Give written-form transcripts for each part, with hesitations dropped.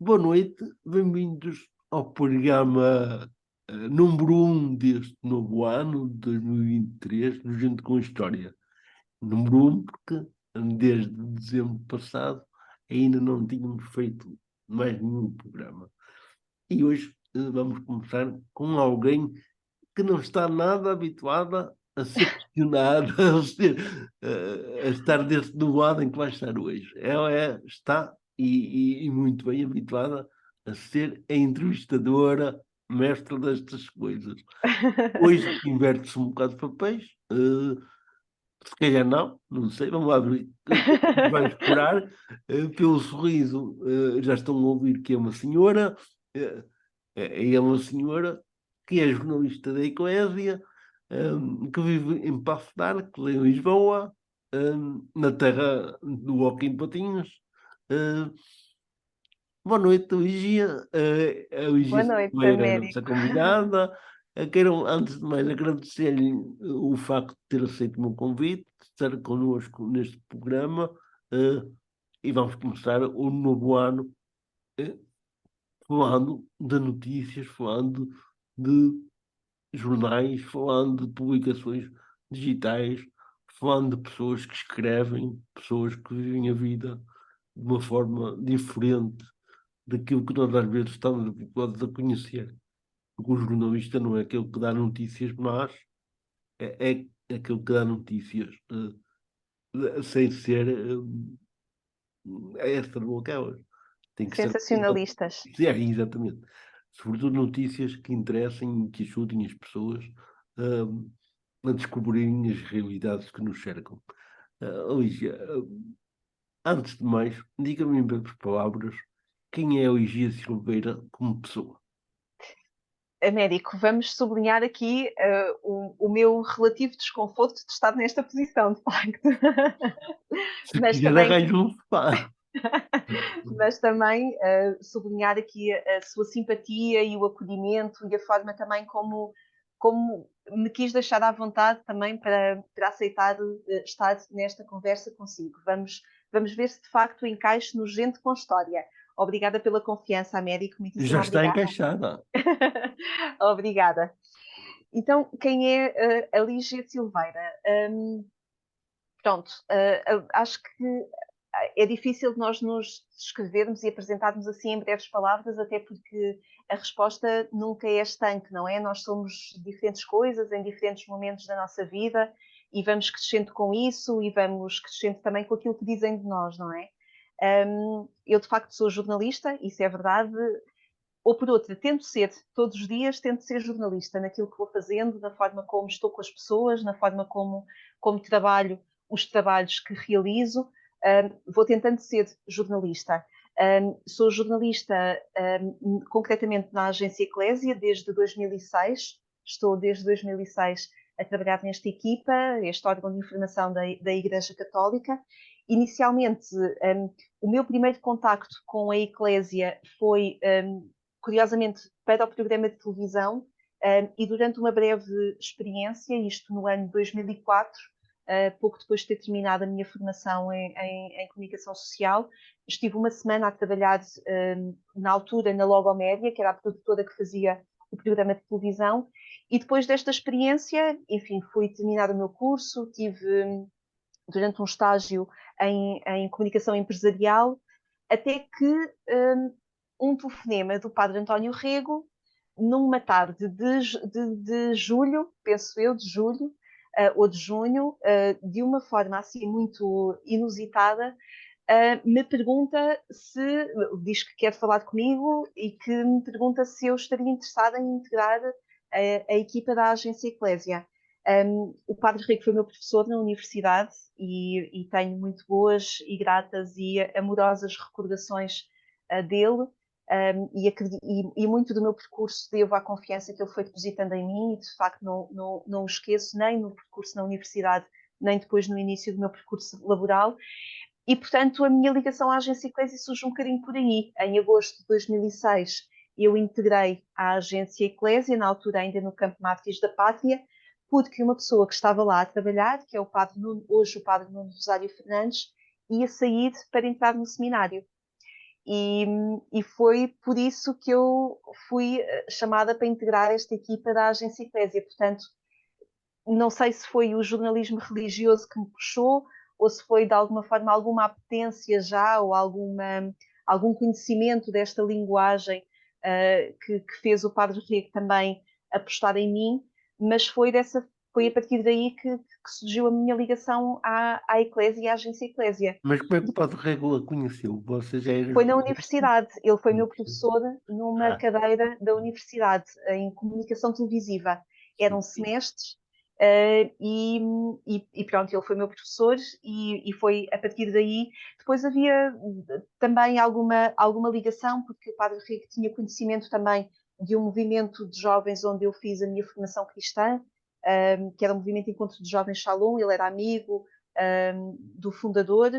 Boa noite, bem-vindos ao programa número 1 deste novo ano, de 2023, do Gente com História. Número 1 porque desde dezembro passado ainda não tínhamos feito mais nenhum programa. E hoje vamos começar com alguém que não está nada habituada a ser questionada, a estar desse novo ano em que vai estar hoje. Ela está e muito bem habituada a ser a entrevistadora, mestra destas coisas. Hoje inverte-se um bocado de papéis, se calhar não sei, vamos lá ver o que vai esperar. Pelo sorriso, já estão a ouvir que é uma senhora, uh, é uma senhora que é jornalista da Eclésia, que vive em Passo de Arcos, em Lisboa, na terra do Hockey em Patinhos. Uh, Boa noite, Ligia. A Ligia Boa noite, Silveira é a nossa Américo. convidada. Quero, antes de mais, agradecer-lhe o facto de ter aceito o meu convite, de estar connosco neste programa. E vamos começar o novo ano uh, falando de notícias, falando de jornais, falando de publicações digitais, falando de pessoas que escrevem, pessoas que vivem a vida de uma forma diferente daquilo que nós às vezes estamos habituados a conhecer. Porque o jornalista não é aquele que dá notícias más, é aquele que dá notícias sem ser esta ou aquelas. Tem que ser. Sensacionalistas. Exatamente. Sobretudo notícias que interessem e que ajudem as pessoas a descobrirem as realidades que nos cercam. Lígia, antes de mais, diga-me em breves palavras quem é a Lígia Silveira como pessoa. Américo, vamos sublinhar aqui o meu relativo desconforto de estar nesta posição, de facto. Se Mas quiser também, arranjar um sofá. sublinhar aqui a sua simpatia e o acolhimento e a forma também como me quis deixar à vontade também para aceitar estar nesta conversa consigo. Vamos ver se de facto encaixe no Gente com História. Obrigada pela confiança, Américo, muitíssimo Já está obrigada. encaixada. Obrigada. Então, quem é a Lígia Silveira? Pronto, acho que é difícil nós nos descrevermos e apresentarmos assim em breves palavras, até porque a resposta nunca é estanque, não é? Nós somos diferentes coisas em diferentes momentos da nossa vida e vamos crescendo com isso e vamos crescendo também com aquilo que dizem de nós, não é? Eu, de facto, sou jornalista, isso é verdade, ou por outra, tento ser, todos os dias, tento ser jornalista naquilo que vou fazendo, na forma como estou com as pessoas, na forma como trabalho os trabalhos que realizo, vou tentando ser jornalista. Sou jornalista, concretamente na agência Eclésia, desde 2006. Estou desde 2006 a trabalhar nesta equipa, este órgão de informação da Igreja Católica. Inicialmente, o meu primeiro contacto com a Eclésia foi curiosamente, para o programa de televisão e durante uma breve experiência, isto no ano 2004, pouco depois de ter terminado a minha formação em comunicação social, estive uma semana a trabalhar na altura na Logomédia, que era a produtora que fazia o programa de televisão, e depois desta experiência, enfim, fui terminar o meu curso, tive durante um estágio em comunicação empresarial, até que um telefonema do padre António Rego, numa tarde de julho, penso eu, de julho, ou de junho, de uma forma assim muito inusitada, me pergunta se, diz que quer falar comigo e que me pergunta se eu estaria interessada em integrar a equipa da agência Eclésia. O Padre Rico foi meu professor na universidade e tenho muito boas e gratas e amorosas recordações dele. E muito do meu percurso devo à confiança que ele foi depositando em mim e de facto não o esqueço nem no percurso na universidade nem depois no início do meu percurso laboral. E, portanto, a minha ligação à agência Eclésia surge um bocadinho por aí. Em agosto de 2006, eu integrei a agência Eclésia, na altura ainda no Campo Mártires da Pátria, porque uma pessoa que estava lá a trabalhar, que é o padre Nuno, hoje o padre Nuno Rosário Fernandes, ia sair para entrar no seminário. E, e foi por isso que eu fui chamada para integrar esta equipa da Agência Eclésia. Portanto, não sei se foi o jornalismo religioso que me puxou ou se foi de alguma forma alguma apetência já ou algum conhecimento desta linguagem que fez o Padre Rego também apostar em mim, mas foi a partir daí que surgiu a minha ligação à Eclésia e à Agência Eclésia. Mas como é que o Padre Régua a conheceu? Você já era Foi na jornalista? universidade, ele foi meu professor numa Ah, cadeira da universidade, em comunicação televisiva. Eram sim. semestres, e pronto, ele foi meu professor e foi a partir daí. Depois havia também alguma ligação, porque o Padre Rico tinha conhecimento também de um movimento de jovens onde eu fiz a minha formação cristã, que era o Movimento Encontro de Jovens Shalom. Ele era amigo do fundador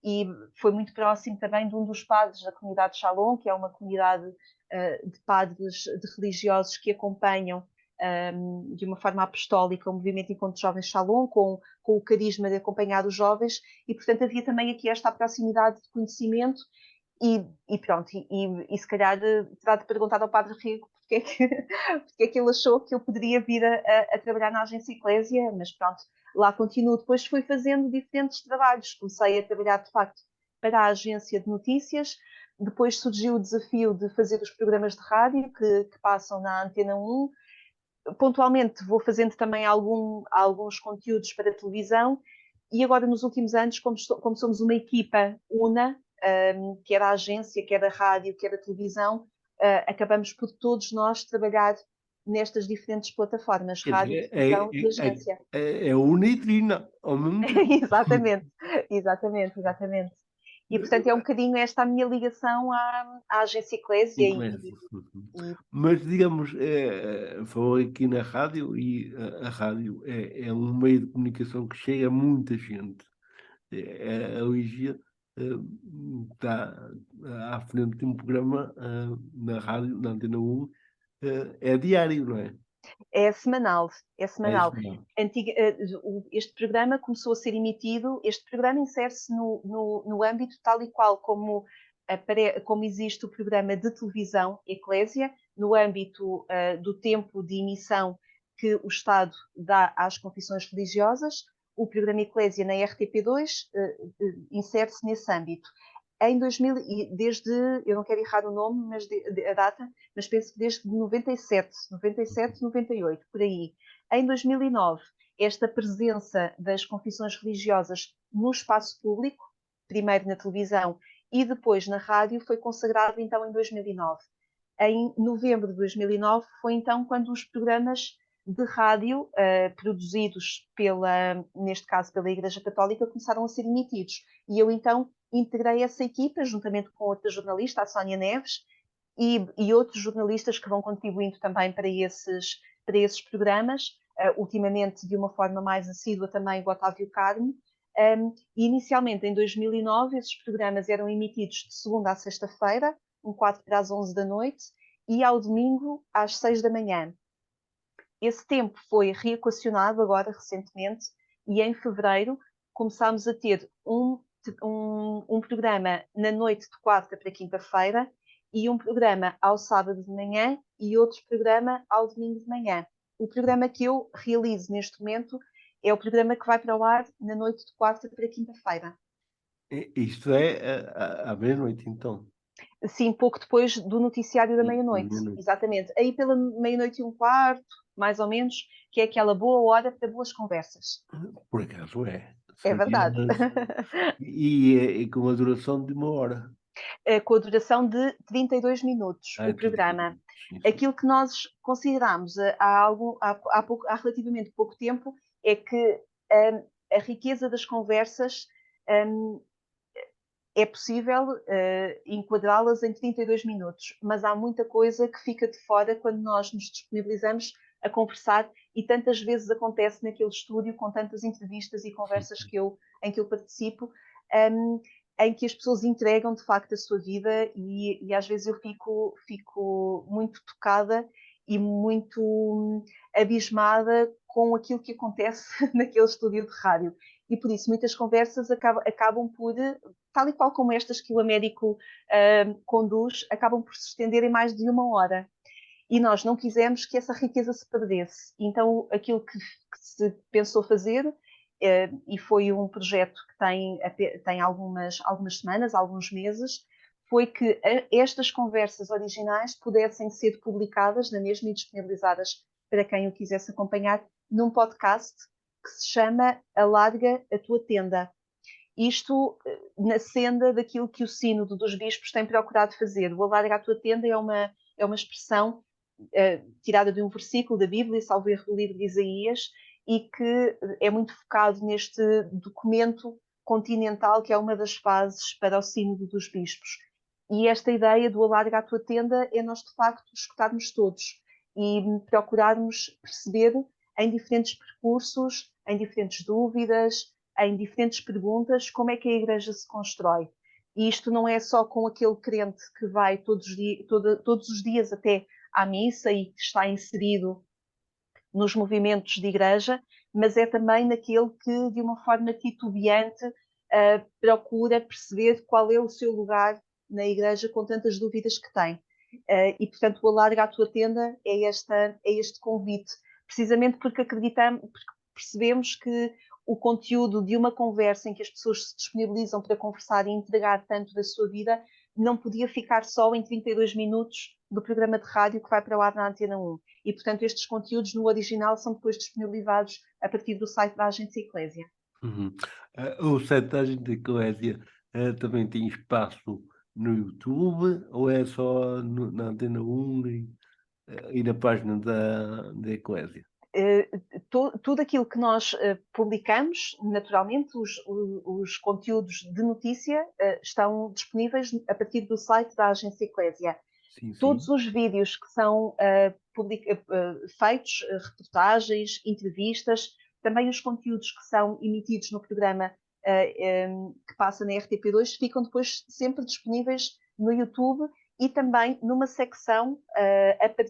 e foi muito próximo também de um dos padres da comunidade Shalom, que é uma comunidade de padres, de religiosos que acompanham de uma forma apostólica o movimento Encontro de Jovens Shalom, com o carisma de acompanhar os jovens, e portanto havia também aqui esta proximidade de conhecimento. E pronto, e se calhar terá de perguntar ao Padre Rico porque é que ele achou que eu poderia vir a trabalhar na Agência Eclésia, mas pronto, lá continuo. Depois fui fazendo diferentes trabalhos, comecei a trabalhar de facto para a agência de notícias, depois surgiu o desafio de fazer os programas de rádio que passam na Antena 1. Pontualmente vou fazendo também alguns conteúdos para televisão, e agora nos últimos anos, como somos uma equipa una, quer a agência, quer a rádio, quer a televisão, acabamos por todos nós trabalhar nestas diferentes plataformas, Quer rádio, dizer, televisão e agência. é una e trina ao mesmo tempo. Exatamente, exatamente, exatamente. E portanto é um bocadinho esta a minha ligação à agência Eclésia Inglês. e Mas, digamos, falou aqui na rádio e a rádio é um meio de comunicação que chega a muita gente. A Lígia está à frente de um programa na rádio, na Antena 1, é diário, não é? é semanal, é É isso semanal. mesmo. Este programa começou a ser emitido, este programa insere-se no âmbito tal e qual como existe o programa de televisão Eclésia, no âmbito do tempo de emissão que o Estado dá às confissões religiosas. O programa Eclésia na RTP2 insere-se nesse âmbito. Em 2000, desde, eu não quero errar o nome, mas a data, mas penso que desde 97, 98, por aí. Em 2009, esta presença das confissões religiosas no espaço público, primeiro na televisão e depois na rádio, foi consagrada então em 2009. Em novembro de 2009 foi então quando os programas de rádio produzidos neste caso pela Igreja Católica, começaram a ser emitidos. E eu então integrei essa equipa, juntamente com outra jornalista, a Sónia Neves, e outros jornalistas que vão contribuindo também para esses programas, ultimamente de uma forma mais assídua também o Otávio Carmo. E inicialmente, em 2009, esses programas eram emitidos de segunda a sexta-feira, um 4 para as 11 da noite, e ao domingo às 6 da manhã. Esse tempo foi reequacionado agora recentemente, e em fevereiro começámos a ter um programa na noite de quarta para quinta-feira e um programa ao sábado de manhã e outro programa ao domingo de manhã. O programa que eu realizo neste momento é o programa que vai para o ar na noite de quarta para quinta-feira. Isto é à meia-noite, então. Sim, pouco depois do noticiário da meia-noite, Meia-noite. exatamente. Aí pela meia-noite e um quarto, mais ou menos, que é aquela boa hora para boas conversas. Por acaso é. É São verdade. dias e com a duração de 1 hora. Com a duração de 32 minutos, o Tudo bem. programa. Sim, sim. Aquilo que nós consideramos há relativamente pouco tempo é que a riqueza das conversas um, é possível enquadrá-las em 32 minutos, mas há muita coisa que fica de fora quando nós nos disponibilizamos a conversar, e tantas vezes acontece naquele estúdio, com tantas entrevistas e conversas em que eu participo, um, em que as pessoas entregam de facto a sua vida, e às vezes eu fico muito tocada e muito abismada com aquilo que acontece naquele estúdio de rádio. e por isso muitas conversas acabam por, tal e qual como estas que o Américo conduz, acabam por se estender em mais de 1 hora. E nós não quisemos que essa riqueza se perdesse. Então, aquilo que se pensou fazer, e foi um projeto que tem algumas semanas, alguns meses, foi que estas conversas originais pudessem ser publicadas na mesma e disponibilizadas para quem o quisesse acompanhar num podcast que se chama Alarga a Tua Tenda. Isto na senda daquilo que o Sínodo dos Bispos tem procurado fazer. O Alarga a Tua Tenda é uma expressão tirada de um versículo da Bíblia, salvo erro do livro de Isaías, e que é muito focado neste documento continental que é uma das fases para o Sínodo dos Bispos. E esta ideia do Alarga a Tua Tenda é nós, de facto, escutarmos todos e procurarmos perceber em diferentes percursos, em diferentes dúvidas, em diferentes perguntas, como é que a Igreja se constrói. E isto não é só com aquele crente que vai todos os dias até à missa e que está inserido nos movimentos de igreja, mas é também naquele que, de uma forma titubeante, procura perceber qual é o seu lugar na igreja com tantas dúvidas que tem. E, portanto, o Alarga a Tua Tenda é este convite, precisamente porque percebemos que o conteúdo de uma conversa em que as pessoas se disponibilizam para conversar e entregar tanto da sua vida não podia ficar só em 32 minutos do programa de rádio que vai para o ar na Antena 1. E, portanto, estes conteúdos no original são depois disponibilizados a partir do site da Agência Eclésia. Uhum. O site da Agência Eclésia também tem espaço no YouTube ou é só na Antena 1 e na página da Eclésia? Tudo aquilo que nós publicamos, naturalmente, os conteúdos de notícia estão disponíveis a partir do site da Agência Eclésia. Sim, Todos sim. os vídeos que são feitos, reportagens, entrevistas, também os conteúdos que são emitidos no programa que passa na RTP2 ficam depois sempre disponíveis no YouTube e também numa secção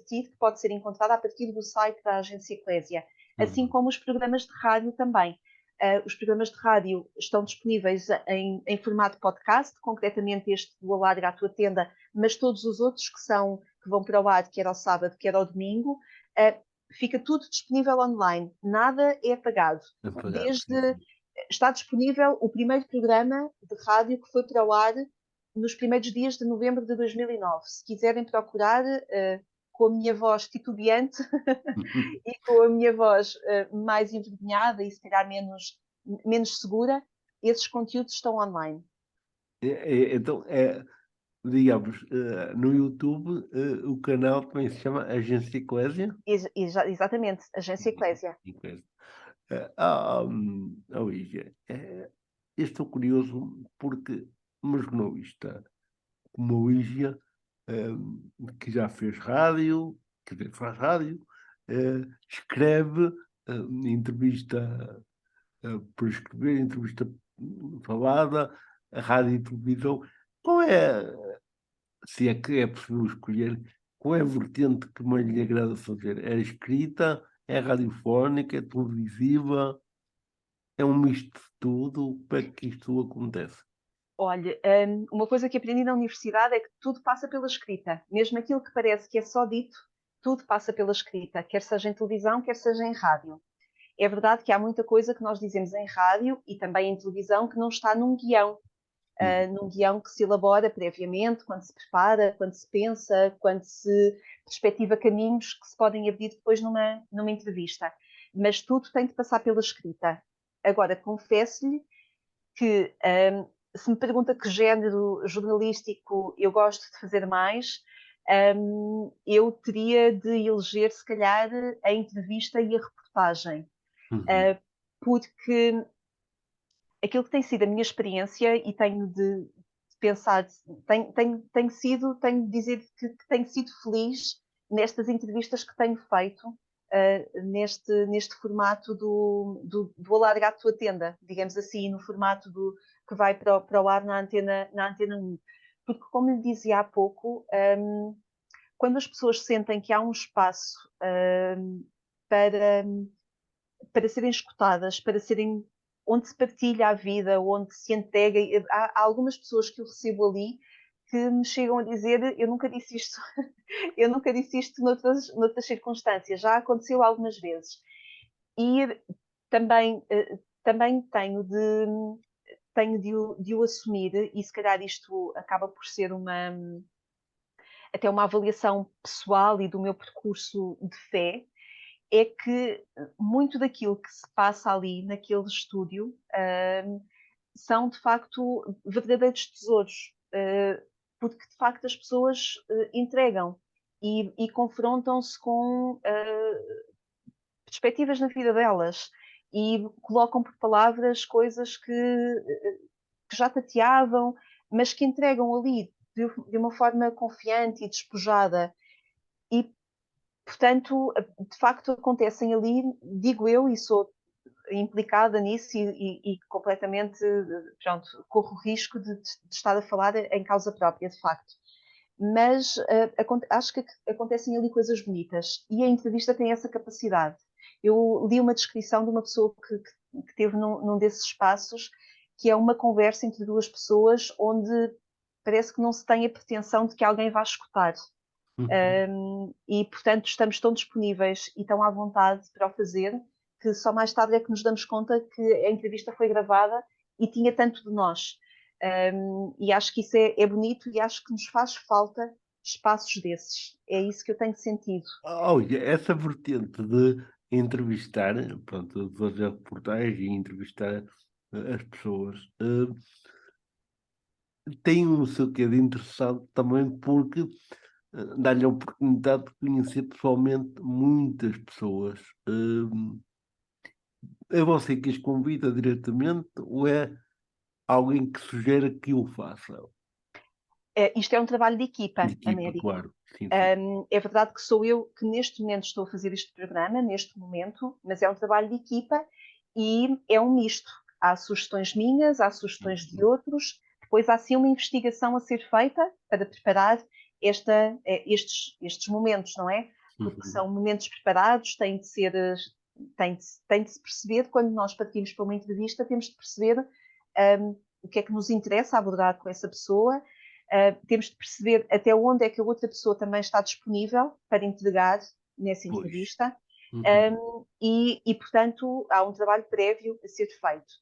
que pode ser encontrada a partir do site da Agência Eclésia, assim como os programas de rádio também. Os programas de rádio estão disponíveis em formato podcast, concretamente este do Alarga a Tua Tenda, mas todos os outros que vão para o ar, quer ao sábado, quer ao domingo, fica tudo disponível online, nada é apagado. Apagado, sim, sim. Está disponível o primeiro programa de rádio que foi para o ar nos primeiros dias de novembro de 2009. Se quiserem procurar, com a minha voz titubeante e com a minha voz mais envergonhada e se calhar menos segura, esses conteúdos estão online. Então, digamos, no YouTube, o canal também se chama Agência Eclésia? Exatamente, Agência Eclésia. Eclésia. Lígia, eu estou curioso porque uma jornalista como a Lígia, que já fez rádio, quer dizer, faz rádio, escreve, entrevista por escrever, entrevista falada, a rádio e televisão. Qual é, se é que é possível escolher, qual é a vertente que mais lhe agrada fazer? É a escrita? É radiofónica? É televisiva? É um misto de tudo? Como é que isto acontece? Olha, uma coisa que aprendi na universidade é que tudo passa pela escrita. Mesmo aquilo que parece que é só dito, tudo passa pela escrita, quer seja em televisão, quer seja em rádio. É verdade que há muita coisa que nós dizemos em rádio e também em televisão que não está num guião que se elabora previamente, quando se prepara, quando se pensa, quando se perspectiva caminhos que se podem abrir depois numa entrevista. Mas tudo tem de passar pela escrita. Agora, confesso-lhe que se me pergunta que género jornalístico eu gosto de fazer mais, eu teria de eleger, se calhar, a entrevista e a reportagem. Porque aquilo que tem sido a minha experiência e tenho de pensar, tenho de dizer que tenho sido feliz nestas entrevistas que tenho feito neste formato do Alarga a Tua Tenda, digamos assim, no formato que vai para o ar na Antena 1. Porque, como lhe dizia há pouco, quando as pessoas sentem que há um espaço para serem escutadas, para serem onde se partilha a vida, onde se entrega. Há algumas pessoas que eu recebo ali que me chegam a dizer: eu nunca disse isto, eu nunca disse isto noutras circunstâncias, já aconteceu algumas vezes. E também tenho de o assumir, e se calhar isto acaba por ser até uma avaliação pessoal e do meu percurso de fé, é que muito daquilo que se passa ali naquele estúdio são de facto verdadeiros tesouros, porque de facto as pessoas entregam e confrontam-se com perspectivas na vida delas e colocam por palavras coisas que já tateavam, mas que entregam ali de uma forma confiante e despojada. E, portanto, de facto acontecem ali, digo eu, e sou implicada nisso e completamente, pronto, corro o risco de estar a falar em causa própria, de facto. Mas acho que acontecem ali coisas bonitas e a entrevista tem essa capacidade. Eu li uma descrição de uma pessoa que teve num desses espaços, que é uma conversa entre duas pessoas onde parece que não se tem a pretensão de que alguém vá escutar. E, portanto, estamos tão disponíveis e tão à vontade para o fazer que só mais tarde é que nos damos conta que a entrevista foi gravada e tinha tanto de nós. E acho que isso é bonito e acho que nos faz falta espaços desses. É isso que eu tenho sentido. Olha, essa vertente de entrevistar, pronto, de fazer reportagem e entrevistar as pessoas, tem um seu quê de interessante também porque dá-lhe a oportunidade de conhecer pessoalmente muitas pessoas. É você que as convida diretamente ou é alguém que sugere que o faça? Isto é um trabalho de De equipa, equipa, Américo. claro. Sim, sim. É verdade que sou eu que neste momento estou a fazer este programa, neste momento, mas é um trabalho de equipa e é um misto. Há sugestões minhas, há sugestões de Uhum. outros, depois há sim uma investigação a ser feita para preparar estes momentos, não é? Porque Uhum. são momentos preparados, tem de se perceber, quando nós partimos para uma entrevista, temos de perceber o que é que nos interessa abordar com essa pessoa. Temos de perceber até onde é que a outra pessoa também está disponível para entregar nessa Pois. entrevista. Uhum. Portanto, há um trabalho prévio a ser feito.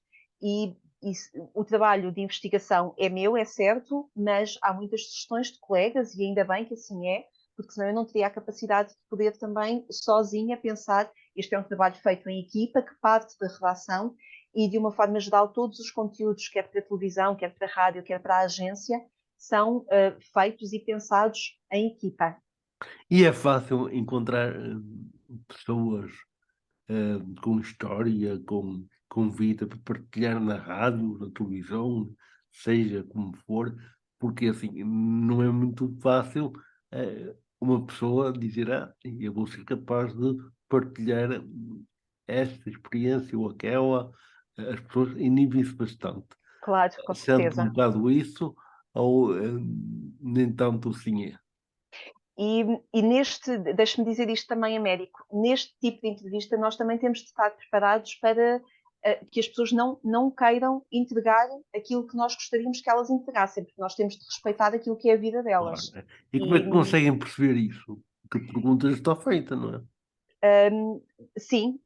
E o trabalho de investigação é meu, é certo, mas há muitas sugestões de colegas, e ainda bem que assim é, porque senão eu não teria a capacidade de poder também, sozinha, pensar. Este é um trabalho feito em equipa, que parte da redação, e de uma forma geral, todos os conteúdos, quer para a televisão, quer para a rádio, quer para a agência, são feitos e pensados em equipa. E é fácil encontrar pessoas com história, com vida para partilhar na rádio, na televisão, seja como for, porque assim não é muito fácil uma pessoa dizer, eu vou ser capaz de partilhar esta experiência ou aquela, as pessoas inibem-se bastante. Claro, com Sente um certeza. bocado isso, ou nem tanto assim é. Deixe-me dizer isto também, Américo, neste tipo de entrevista nós também temos de estar preparados para que as pessoas não queiram entregar aquilo que nós gostaríamos que elas entregassem, porque nós temos de respeitar aquilo que é a vida Claro, delas. né? E como é E, que conseguem perceber isso? Que perguntas está feita, não é? sim,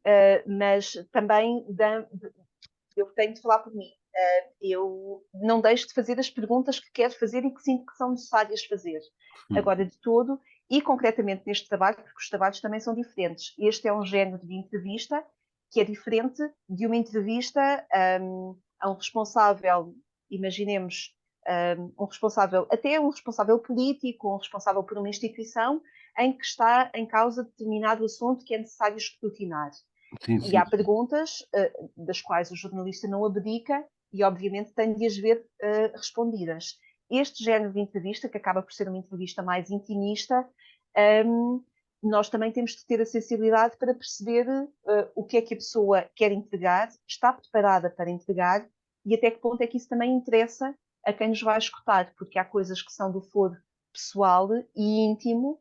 mas também eu tenho de falar por mim. Eu não deixo de fazer as perguntas que quero fazer e que sinto que são necessárias fazer. Hum. Agora, de todo, e concretamente neste trabalho, porque os trabalhos também são diferentes. Este é um género de entrevista que é diferente de uma entrevista a um responsável, imaginemos, até um responsável político, um responsável por uma instituição, em que está em causa determinado assunto que é necessário escrutinar. Sim, E sim, há perguntas das quais o jornalista não abdica e, obviamente, tem de as ver respondidas. Este género de entrevista, que acaba por ser uma entrevista mais intimista, nós também temos de ter a sensibilidade para perceber o que é que a pessoa quer entregar, está preparada para entregar e até que ponto é que isso também interessa a quem nos vai escutar, porque há coisas que são do foro pessoal e íntimo,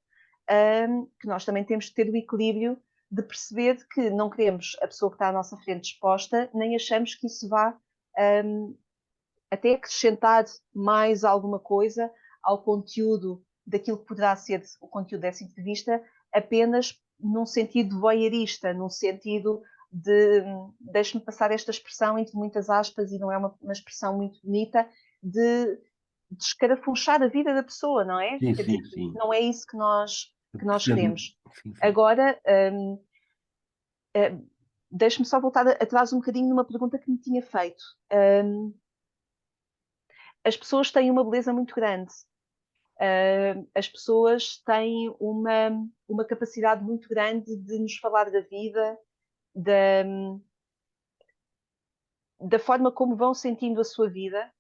que nós também temos de ter o equilíbrio de perceber que não queremos a pessoa que está à nossa frente exposta, nem achamos que isso vá até acrescentar mais alguma coisa ao conteúdo daquilo que poderá ser o conteúdo dessa entrevista, apenas num sentido voyeurista, num sentido de, deixe-me passar esta expressão entre muitas aspas, e não é uma expressão muito bonita, de escarafunchar a vida da pessoa, não é? Sim, Quer dizer, sim, sim. não é isso que nós Percebo. queremos. Sim, sim. Agora, deixe-me só voltar atrás um bocadinho numa pergunta que me tinha feito. As pessoas têm uma beleza muito grande. As pessoas têm uma capacidade muito grande de nos falar da vida, da, da forma como vão sentindo a sua vida.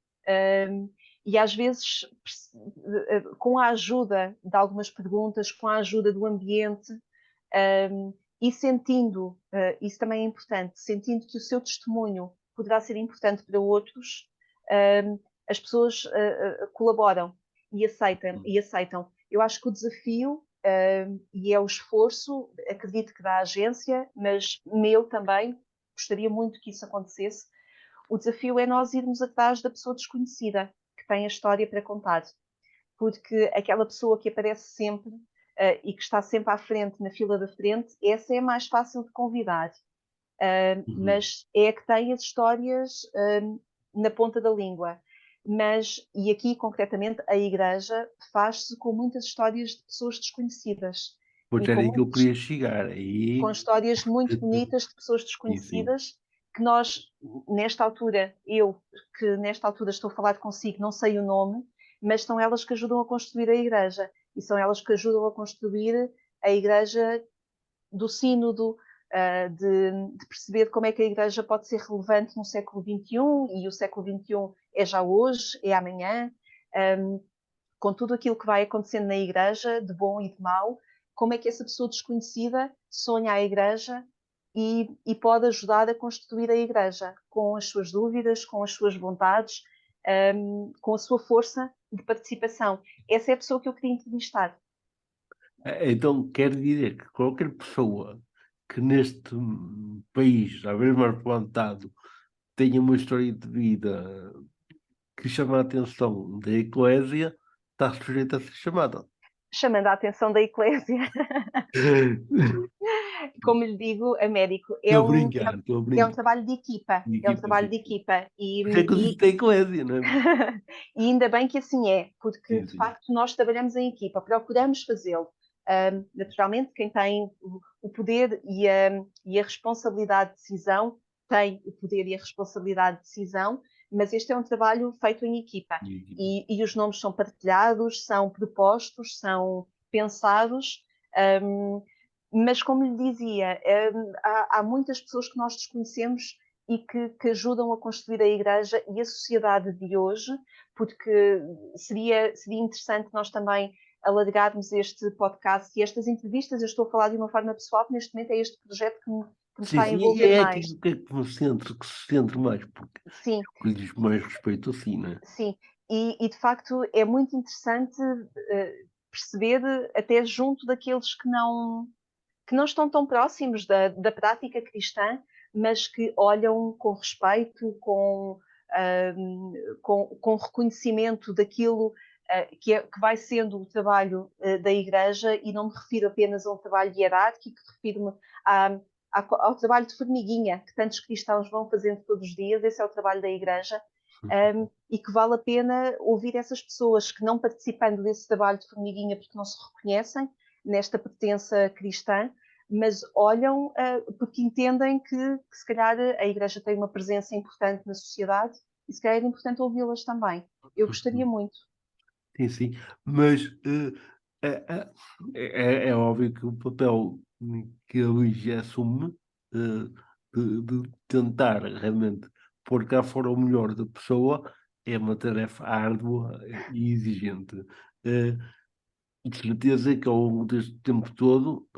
E às vezes, com a ajuda de algumas perguntas, com a ajuda do ambiente, e sentindo, isso também é importante, sentindo que o seu testemunho poderá ser importante para outros, as pessoas colaboram e aceitam. Eu acho que o desafio e é o esforço, acredito que da agência, mas meu também, gostaria muito que isso acontecesse. O desafio é nós irmos atrás da pessoa desconhecida que tem a história para contar, porque aquela pessoa que aparece sempre e que está sempre à frente, na fila da frente, essa é mais fácil de convidar, Uhum. mas é a que tem as histórias na ponta da língua. Mas, e aqui concretamente, a Igreja faz-se com muitas histórias de pessoas desconhecidas Pois e era com aí que eu muitas, queria chegar. com Aí. histórias muito bonitas de pessoas Sim, sim. desconhecidas que nós, nesta altura, eu que nesta altura estou a falar consigo, não sei o nome, mas são elas que ajudam a construir a Igreja e são elas que ajudam a construir a Igreja do sínodo, de perceber como é que a Igreja pode ser relevante no século XXI, e o século XXI é já hoje, é amanhã, com tudo aquilo que vai acontecendo na Igreja, de bom e de mau, como é que essa pessoa desconhecida sonha a Igreja e pode ajudar a construir a Igreja, com as suas dúvidas, com as suas vontades, com a sua força de participação. Essa é a pessoa que eu queria entrevistar. Então, quer dizer que qualquer pessoa que neste país, à vez mais plantado, tenha uma história de vida que chama a atenção da Eclésia, está sujeita a ser chamada. Chamando a atenção da Eclésia, como lhe digo, Américo, Estou a brincar, estou a é um brincar. trabalho de equipa, De é um equipa, trabalho sim. de equipa Por isso é que eu disse da Eclésia, não é? e ainda bem que assim é, porque Sim, de sim. facto nós trabalhamos em equipa, procuramos fazê-lo. Naturalmente, quem tem o poder e a responsabilidade de decisão tem o poder e a responsabilidade de decisão, mas este é um trabalho feito em equipa De equipa. e os nomes são partilhados, são propostos, são pensados. Um, mas como lhe dizia, há muitas pessoas que nós desconhecemos e que ajudam a construir a Igreja e a sociedade de hoje, porque seria interessante nós também alargarmos este podcast e estas entrevistas. Eu estou a falar de uma forma pessoal, que neste momento é este projeto que me Sim, está a sim, e envolver é mais. aquilo que se centre mais, porque Sim, é o que lhe diz mais respeito assim, não é? sim. E de facto é muito interessante perceber, até junto daqueles que não estão tão próximos da prática cristã, mas que olham com respeito, com reconhecimento daquilo que vai sendo o trabalho da Igreja, e não me refiro apenas a um trabalho hierárquico, refiro-me ao trabalho de formiguinha que tantos cristãos vão fazendo todos os dias. Esse é o trabalho da Igreja. E que vale a pena ouvir essas pessoas que, não participando desse trabalho de formiguinha porque não se reconhecem nesta pertença cristã, mas olham porque entendem que se calhar a Igreja tem uma presença importante na sociedade e se calhar é importante ouvi-las também. Eu gostaria muito. Sim, sim. Mas é, é óbvio que o papel que a Luís assume de tentar realmente pôr cá fora o melhor da pessoa é uma tarefa árdua e exigente. Eh, de certeza que ao longo deste tempo todo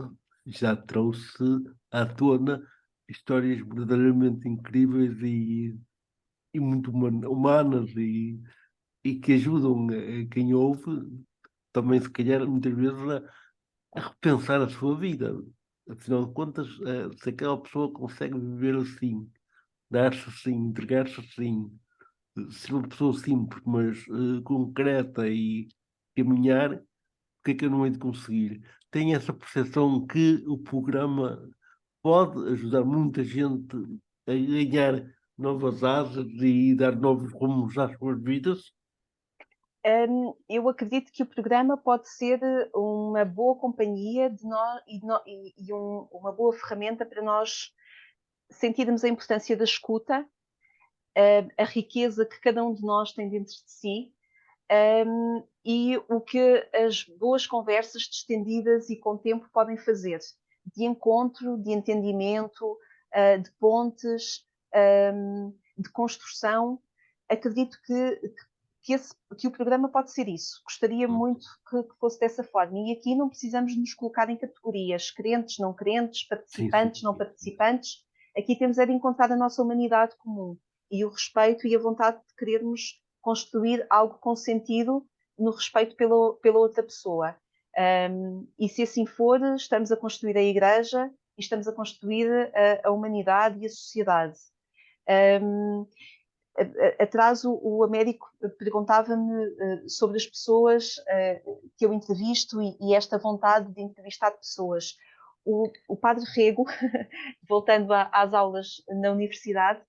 já trouxe à tona histórias verdadeiramente incríveis e muito humanas e que ajudam quem ouve também, se calhar, muitas vezes a repensar a sua vida. afinal de contas, se aquela pessoa consegue viver assim, dar-se assim, entregar-se assim, ser uma pessoa simples, mas concreta e caminhar, porque é que eu não hei de conseguir? Tenho essa percepção que o programa pode ajudar muita gente a ganhar novas asas e dar novos rumos às suas vidas. Eu acredito que o programa pode ser uma boa companhia de nós e uma boa ferramenta para nós sentirmos a importância da escuta, a riqueza que cada um de nós tem dentro de si, e o que as boas conversas distendidas e com tempo podem fazer, de encontro, de entendimento, de pontes, de construção. Acredito que o programa pode ser isso. Gostaria muito que fosse dessa forma. E aqui não precisamos nos colocar em categorias, crentes, não crentes, Sim, participantes, não sim. participantes. Aqui temos é de encontrar a nossa humanidade comum e o respeito e a vontade de querermos construir algo com sentido no respeito pela outra pessoa. E se assim for, estamos a construir a Igreja e estamos a construir a humanidade e a sociedade. Atrás o Américo perguntava-me sobre as pessoas que eu entrevisto e esta vontade de entrevistar pessoas. O Padre Rego, voltando às aulas na universidade,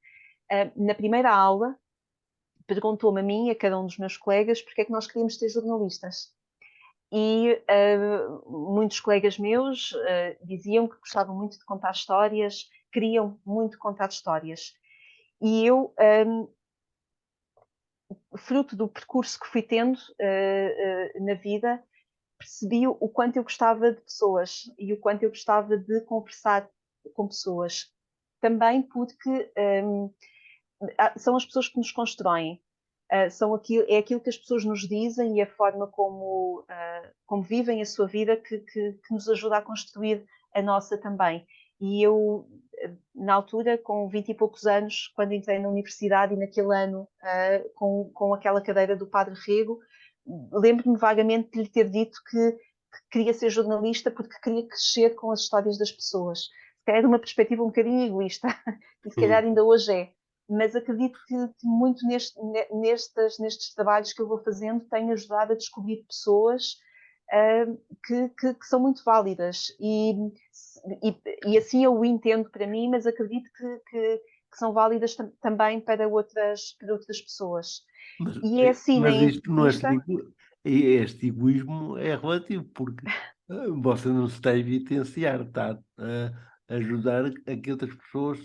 na primeira aula perguntou-me a mim e a cada um dos meus colegas porque é que nós queríamos ter jornalistas. E muitos colegas meus diziam que gostavam muito de contar histórias, queriam muito contar histórias. E eu, fruto do percurso que fui tendo na vida, percebi o quanto eu gostava de pessoas e o quanto eu gostava de conversar com pessoas. Também porque são as pessoas que nos constroem. É aquilo que as pessoas nos dizem e a forma como vivem a sua vida que nos ajuda a construir a nossa também. E eu, na altura, com 20 e poucos anos, quando entrei na universidade e naquele ano, com aquela cadeira do Padre Rego, lembro-me vagamente de lhe ter dito que queria ser jornalista porque queria crescer com as histórias das pessoas. Se calhar de uma perspectiva um bocadinho egoísta, e se calhar ainda hoje é. Mas acredito que muito nestes trabalhos que eu vou fazendo tenho ajudado a descobrir pessoas que são muito válidas e assim eu o entendo para mim, mas acredito que são válidas também para outras pessoas. Mas, E é assim na mas isto não é entrevista. este egoísmo é relativo, porque você não se está a evidenciar, está a ajudar a que outras pessoas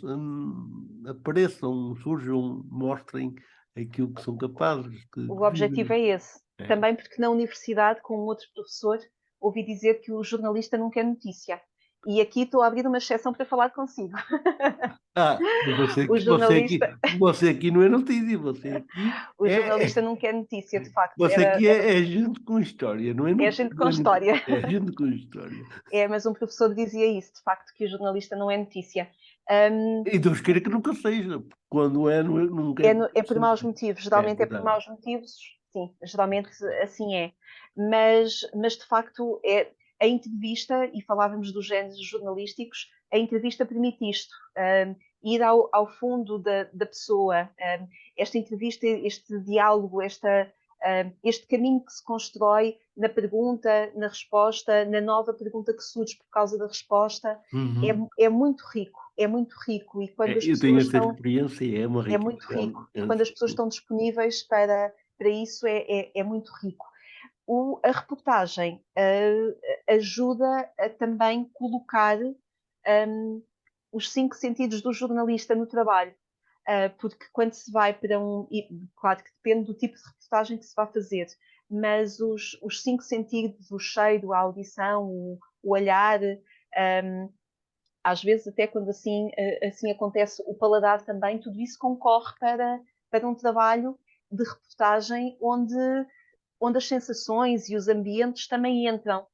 apareçam, surjam, mostrem aquilo que são capazes O de objetivo viver. é esse. É. Também porque na universidade, com um outro professor, ouvi dizer que o jornalista não quer notícia. E aqui estou a abrir uma exceção para falar consigo. Mas O jornalista, você aqui não é notícia, você aqui o jornalista não quer notícia, de facto. você aqui é gente com história, não é, É gente com não é notícia, história. é gente com história. É, mas um professor dizia isso, de facto, que o jornalista não é notícia. E Deus queira que nunca seja, porque quando é, nunca é. É por maus motivos, É geralmente é por verdade. maus motivos, sim, geralmente assim é. Mas de facto, a entrevista, e falávamos dos géneros jornalísticos, a entrevista permite isto, ir ao fundo da pessoa, esta entrevista, este diálogo, este caminho que se constrói na pergunta, na resposta, na nova pergunta que surge por causa da resposta, Uhum. é muito rico, é muito rico, e quando as Eu tenho pessoas essa estão experiência e é uma é riqueza muito rico. E quando imensa. as pessoas estão disponíveis para isso, é muito rico. A reportagem ajuda a também colocar os 5 sentidos do jornalista no trabalho. Porque quando se vai para e claro que depende do tipo de reportagem que se vai fazer, mas os 5 sentidos, o cheiro, a audição, o olhar, às vezes até quando assim acontece o paladar também, tudo isso concorre para um trabalho de reportagem onde as sensações e os ambientes também entram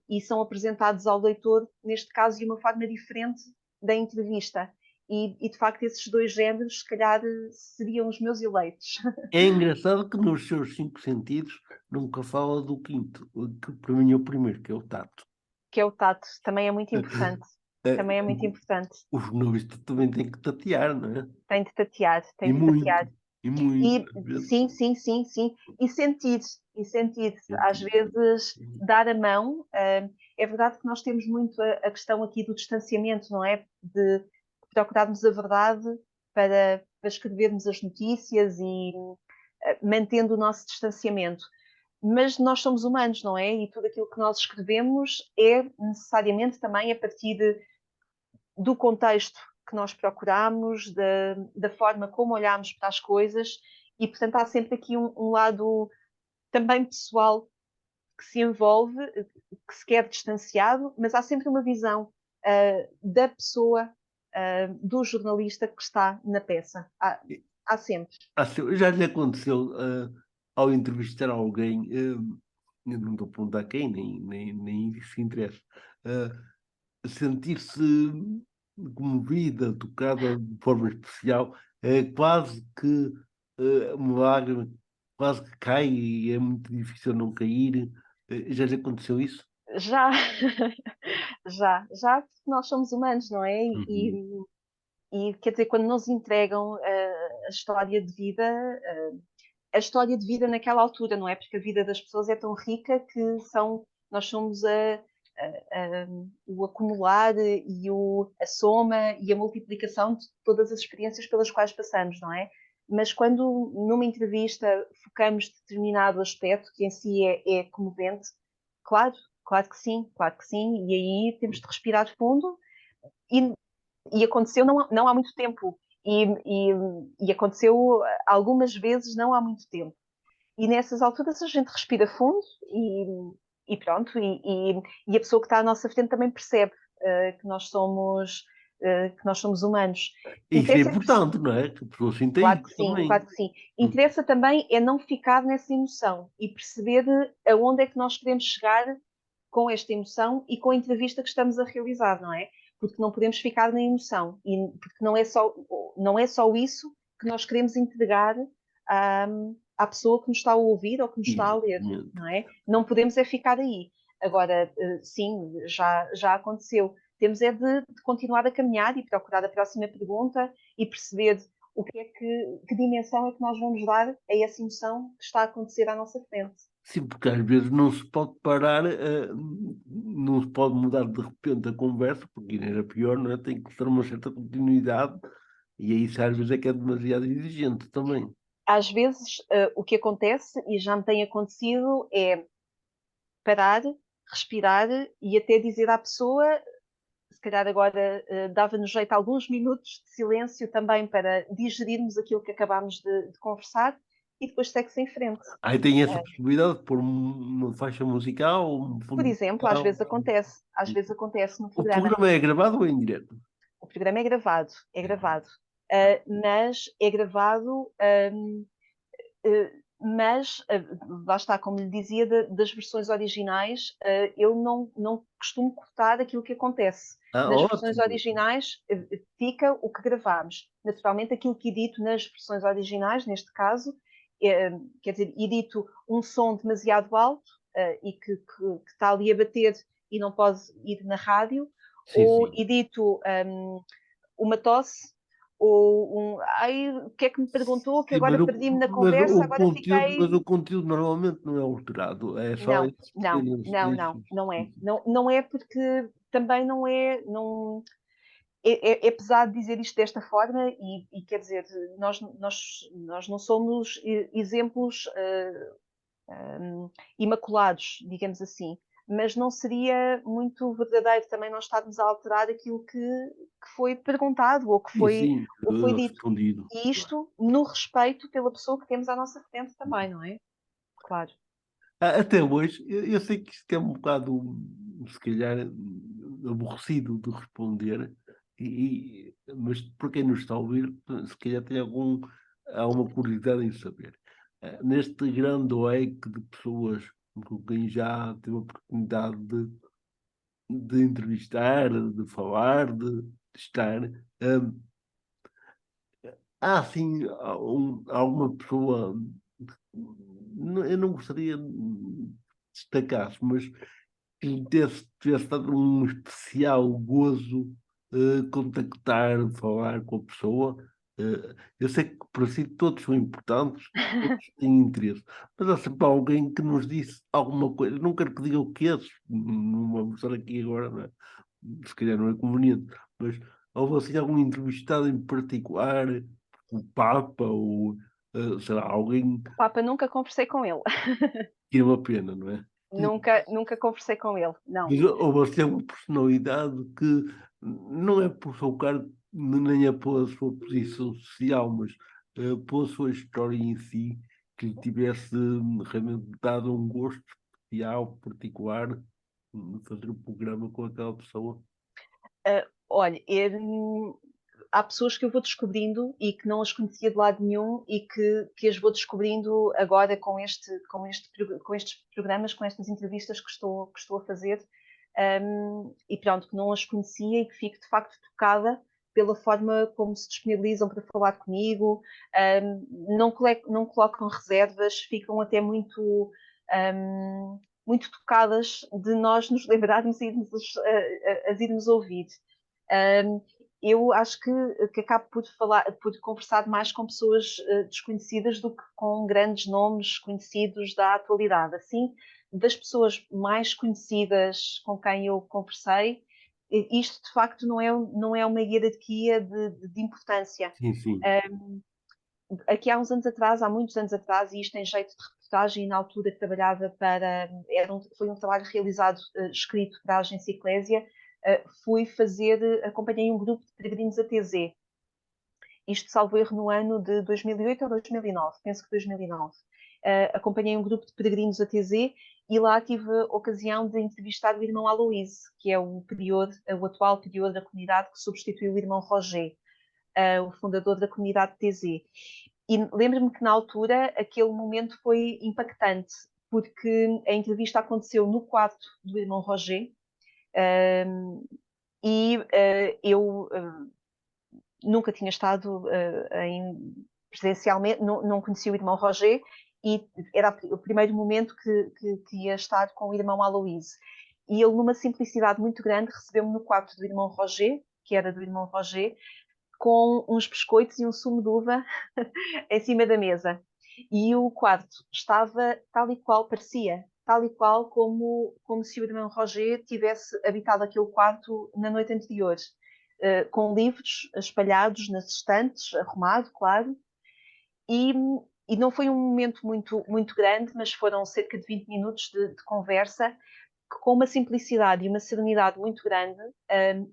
e são apresentados ao leitor, neste caso, de uma forma diferente da entrevista. E de facto, esses dois géneros, se calhar, seriam os meus eleitos. É engraçado que nos seus 5 sentidos nunca fala do quinto, que para mim é o primeiro, que é o tato. que é o tato, também é muito importante. Também é muito importante. O jornalista também tem que tatear, não é? Tem de tatear, tem E de tatear. muito, e muito, E às vezes. sim, sim, sim, sim. E sentir, e sentir. Às vezes, dar a mão. É verdade que nós temos muito a questão aqui do distanciamento, não é? De procurarmos a verdade para escrevermos as notícias e mantendo o nosso distanciamento. Mas nós somos humanos, não é? E tudo aquilo que nós escrevemos é necessariamente também a partir do contexto que nós procuramos, da forma como olhamos para as coisas, e portanto há sempre aqui um lado também pessoal que se envolve, que se quer distanciado, mas há sempre uma visão da pessoa, do jornalista que está na peça. Há sempre. Já lhe aconteceu, ao entrevistar alguém, eu não estou a perguntar quem, nem isso interessa, sentir-se comovida, tocada de forma especial, quase que uma lágrima quase que cai e é muito difícil não cair. Já lhe aconteceu isso? Já, já, porque nós somos humanos, não é? Uhum. E quer dizer, quando nos entregam a história de vida, a história de vida naquela altura, não é? Porque a vida das pessoas é tão rica que nós somos o acumular e a soma e a multiplicação de todas as experiências pelas quais passamos, não é? Mas quando numa entrevista focamos determinado aspecto que em si é comovente, claro, claro que sim, e aí temos de respirar fundo e, e aconteceu não há muito tempo. E, e, e aconteceu algumas vezes não há muito tempo. E nessas alturas a gente respira fundo e pronto, e a pessoa que está à nossa frente também percebe que nós somos humanos. Isso é Interessa, importante, não é? Que a pessoa sinta isso também. claro que sim. Interessa também é não ficar nessa emoção e perceber aonde é que nós queremos chegar com esta emoção e com a entrevista que estamos a realizar, não é? Porque não podemos ficar na emoção e porque não é só isso que nós queremos entregar à pessoa que nos está a ouvir ou que nos está a ler, Exatamente. não é? Não podemos é ficar aí. Agora, sim, já aconteceu. Temos é de continuar a caminhar e procurar a próxima pergunta e perceber que dimensão é que nós vamos dar a essa emoção que está a acontecer à nossa frente. Sim, porque às vezes não se pode parar, não se pode mudar de repente a conversa, porque ainda era pior, não é? Tem que ter uma certa continuidade, e aí isso às vezes é que é demasiado exigente também. Às vezes, o que acontece, e já me tem acontecido, é parar, respirar e até dizer à pessoa, se calhar agora dava-nos jeito alguns minutos de silêncio também para digerirmos aquilo que acabámos de conversar e depois segue-se em frente. Aí tem essa possibilidade de pôr uma faixa musical, um Por fundo exemplo, musical. às vezes acontece no O programa. programa é gravado ou é em direto? O programa é gravado, mas é gravado mas lá está, como lhe dizia, das versões originais, eu não costumo cortar aquilo que acontece. Nas versões Ótimo. originais fica o que gravámos. Naturalmente, aquilo que edito nas versões originais, neste caso, quer dizer, edito um som demasiado alto e que está ali a bater e não pode ir na rádio, Sim, ou sim. edito uma tosse ou ai, o que é que me perguntou que Sim, agora perdi-me na conversa, agora mas fiquei. o conteúdo normalmente não é alterado, é só esses pequenos Não, trechos. não é. Não é porque também não é. Não, é pesado dizer isto desta forma e quer dizer, nós não somos exemplos imaculados, digamos assim. Mas não seria muito verdadeiro também nós estarmos a alterar aquilo que foi perguntado Sim, sim, ou foi dito. respondido. E isto no respeito pela pessoa que temos à nossa frente também, não é? Claro. Até hoje, eu sei que isto é um bocado, se calhar, aborrecido de responder, mas por quem nos está a ouvir, se calhar tem há uma curiosidade em saber. Neste grande leque de pessoas com quem já tive a oportunidade de entrevistar, de falar, de estar, há assim alguma pessoa, eu não gostaria de destacar, mas que lhe tivesse dado um especial gozo contactar, falar com a pessoa. Eu sei que para si todos são importantes, todos têm interesse, mas há sempre alguém que nos disse alguma coisa. Não quero que diga o que é, não vamos estar aqui agora, não é? Se calhar não é conveniente, mas houve assim algum entrevistado em particular, o Papa ou sei lá, alguém O Papa, nunca conversei com ele. que é uma pena, não é? Nunca conversei com ele, não. Mas houve assim uma personalidade que não é por seu cargo, nem é pela sua posição social, mas pela sua história em si, que lhe tivesse realmente dado um gosto especial, particular, fazer o programa com aquela pessoa. Olha, há pessoas que eu vou descobrindo e que não as conhecia de lado nenhum e que as vou descobrindo agora com estes programas, com estas entrevistas que estou a fazer. E pronto, que não as conhecia e que fico de facto tocada pela forma como se disponibilizam para falar comigo, não colocam reservas, ficam até muito tocadas de nós nos lembrarmos e irmos ouvir. Um, eu acho que acabo por conversar mais com pessoas desconhecidas do que com grandes nomes conhecidos da atualidade. Assim, das pessoas mais conhecidas com quem eu conversei, isto de facto não é uma hierarquia de importância. Sim, sim. Aqui há uns anos atrás, há muitos anos atrás, e isto tem jeito de reportagem, e na altura que trabalhava para. Foi um trabalho realizado, escrito para a agência Eclésia, acompanhei um grupo de peregrinos a TZ. Isto, salvo erro, no ano de 2008 ou 2009, penso que 2009. Acompanhei um grupo de peregrinos a TZ e lá tive a ocasião de entrevistar o irmão Aloíse, que é o atual prior da comunidade que substituiu o irmão Roger, o fundador da comunidade TZ. E lembro-me que na altura aquele momento foi impactante, porque a entrevista aconteceu no quarto do irmão Roger, e eu nunca tinha estado presencialmente, não conhecia o irmão Roger, e era o primeiro momento que ia estar com o irmão Aloíse. E ele, numa simplicidade muito grande, recebeu-me no quarto do irmão Roger, que era do irmão Roger, com uns biscoitos e um sumo de uva em cima da mesa. E o quarto estava tal e qual, parecia, tal e qual como se o irmão Roger tivesse habitado aquele quarto na noite anterior, com livros espalhados nas estantes, arrumado, claro, e, e não foi um momento muito grande, mas foram cerca de 20 minutos de conversa, com uma simplicidade e uma serenidade muito grande.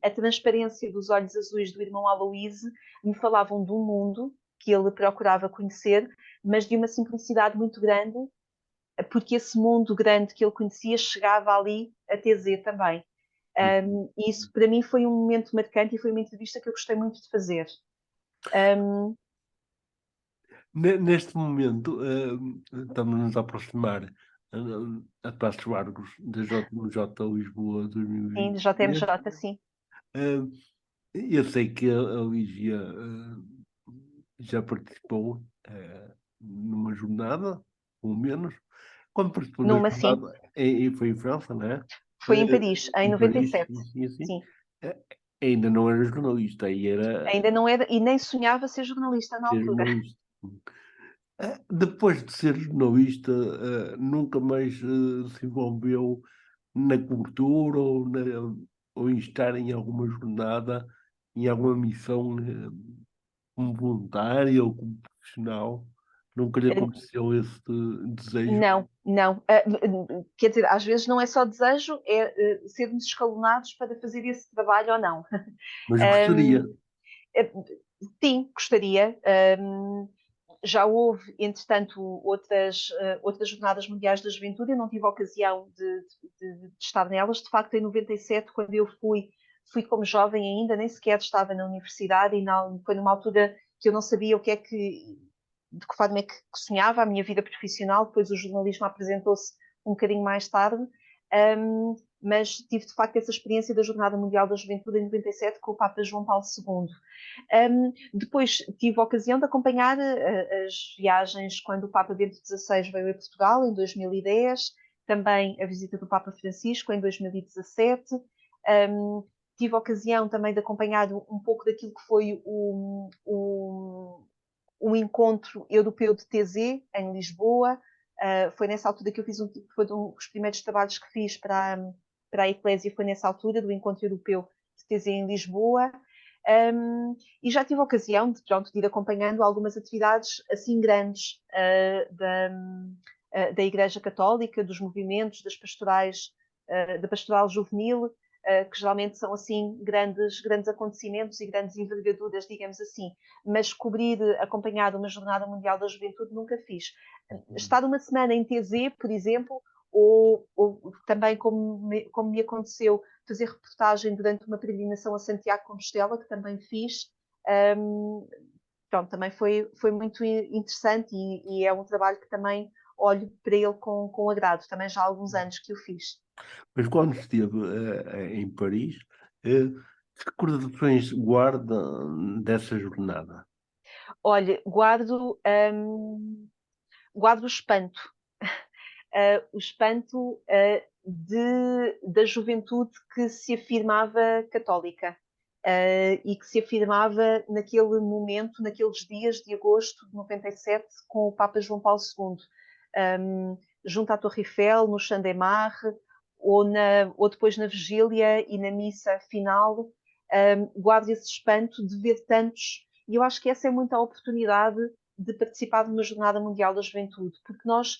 A transparência dos olhos azuis do irmão Aloíse me falavam de um mundo que ele procurava conhecer, mas de uma simplicidade muito grande, porque esse mundo grande que ele conhecia chegava ali a TZ também. E isso para mim foi um momento marcante e foi uma entrevista que eu gostei muito de fazer. Um, Neste momento, estamos-nos a aproximar a passos largos da JMJ Lisboa sim, JMJ, 2023. sim. Uh, eu sei que a Lígia já participou numa jornada, pelo menos. Quando participou da Numa, sim. jornada, foi em França, não é? Foi em Paris, em Em Paris, 97. sim, assim. Sim. Ainda não era jornalista, aí era Ainda não era, e nem sonhava ser jornalista na ser altura. jornalista. Depois de ser jornalista, nunca mais se envolveu na cultura ou em estar em alguma jornada, em alguma missão, como voluntária ou como profissional. Nunca lhe aconteceu esse desejo, Não, não. Quer dizer, às vezes não é só desejo, é sermos escalonados para fazer esse trabalho ou não. mas gostaria. Eh, sim, gostaria. Já houve, entretanto, outras Jornadas Mundiais da Juventude. Eu não tive a ocasião de estar nelas. De facto, em 97, quando eu fui como jovem ainda, nem sequer estava na universidade e não, foi numa altura que eu não sabia de que forma é que sonhava a minha vida profissional. Depois o jornalismo apresentou-se um bocadinho mais tarde, mas tive de facto essa experiência da Jornada Mundial da Juventude em 97 com o Papa João Paulo II. Depois tive a ocasião de acompanhar as viagens quando o Papa Bento XVI veio a Portugal, em 2010, também a visita do Papa Francisco em 2017. Tive a ocasião também de acompanhar um pouco daquilo que foi o encontro europeu de TZ em Lisboa. Foi nessa altura que eu fiz foi um dos primeiros trabalhos que fiz para a Eclésia, foi nessa altura do encontro europeu de TZ em Lisboa. E já tive a ocasião de ir acompanhando algumas atividades assim grandes da Igreja Católica, dos movimentos, das pastorais, da pastoral juvenil, que geralmente são assim grandes acontecimentos e grandes envergaduras, digamos assim, mas acompanhar uma Jornada Mundial da Juventude nunca fiz. Estar uma semana em TZ, por exemplo, ou também como me aconteceu fazer reportagem durante uma peregrinação a Santiago de Compostela, que também fiz. Pronto, também foi muito interessante e é um trabalho que também olho para ele com agrado. Também já há alguns anos que o fiz. Mas quando esteve em Paris, que recordações guarda dessa jornada? Olha, guardo o espanto. O espanto da juventude que se afirmava católica e que se afirmava naquele momento, naqueles dias de agosto de 97, com o Papa João Paulo II, junto à Torre Eiffel, no Champ des Mars, ou depois na vigília e na missa final. Guardo esse espanto de ver tantos, e eu acho que essa é muito a oportunidade de participar de uma Jornada Mundial da Juventude, porque nós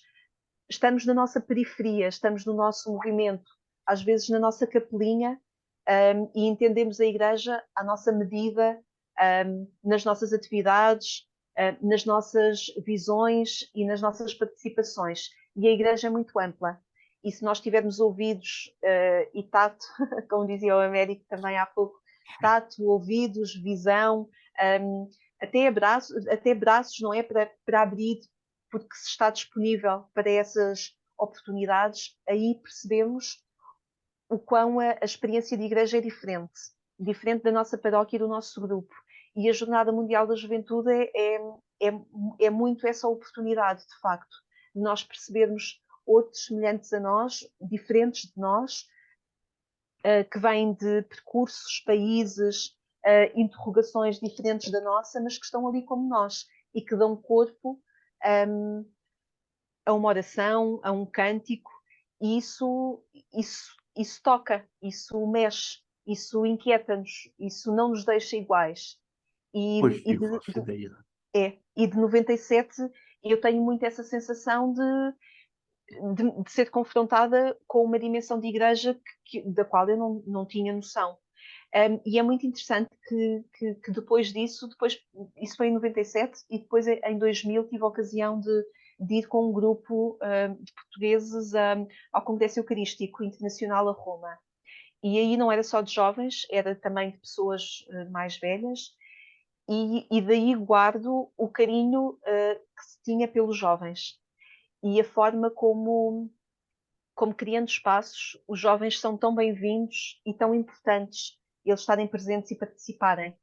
estamos na nossa periferia, estamos no nosso movimento, às vezes na nossa capelinha, e entendemos a Igreja à nossa medida, nas nossas atividades, nas nossas visões e nas nossas participações. E a Igreja é muito ampla. E se nós tivermos ouvidos e tato, como dizia o Américo também há pouco, tato, ouvidos, visão, até braços, não é? Para abrir, porque se está disponível para essas oportunidades, aí percebemos o quão a experiência de igreja é diferente da nossa paróquia e do nosso grupo. E a Jornada Mundial da Juventude é muito essa oportunidade, de facto, de nós percebermos outros semelhantes a nós, diferentes de nós, que vêm de percursos, países, interrogações diferentes da nossa, mas que estão ali como nós e que dão corpo a uma oração, a um cântico, e isso toca, isso mexe, isso inquieta-nos, isso não nos deixa iguais. E, Pois, e, eu de, faço ideia. e de 97 eu tenho muito essa sensação de ser confrontada com uma dimensão de igreja da qual eu não tinha noção. E é muito interessante que depois disso, isso foi em 97, e depois em 2000 tive a ocasião de ir com um grupo de portugueses ao Congresso Eucarístico Internacional a Roma. E aí não era só de jovens, era também de pessoas mais velhas, e daí guardo o carinho que se tinha pelos jovens e a forma como criando espaços, os jovens são tão bem-vindos e tão importantes eles estarem presentes e participarem.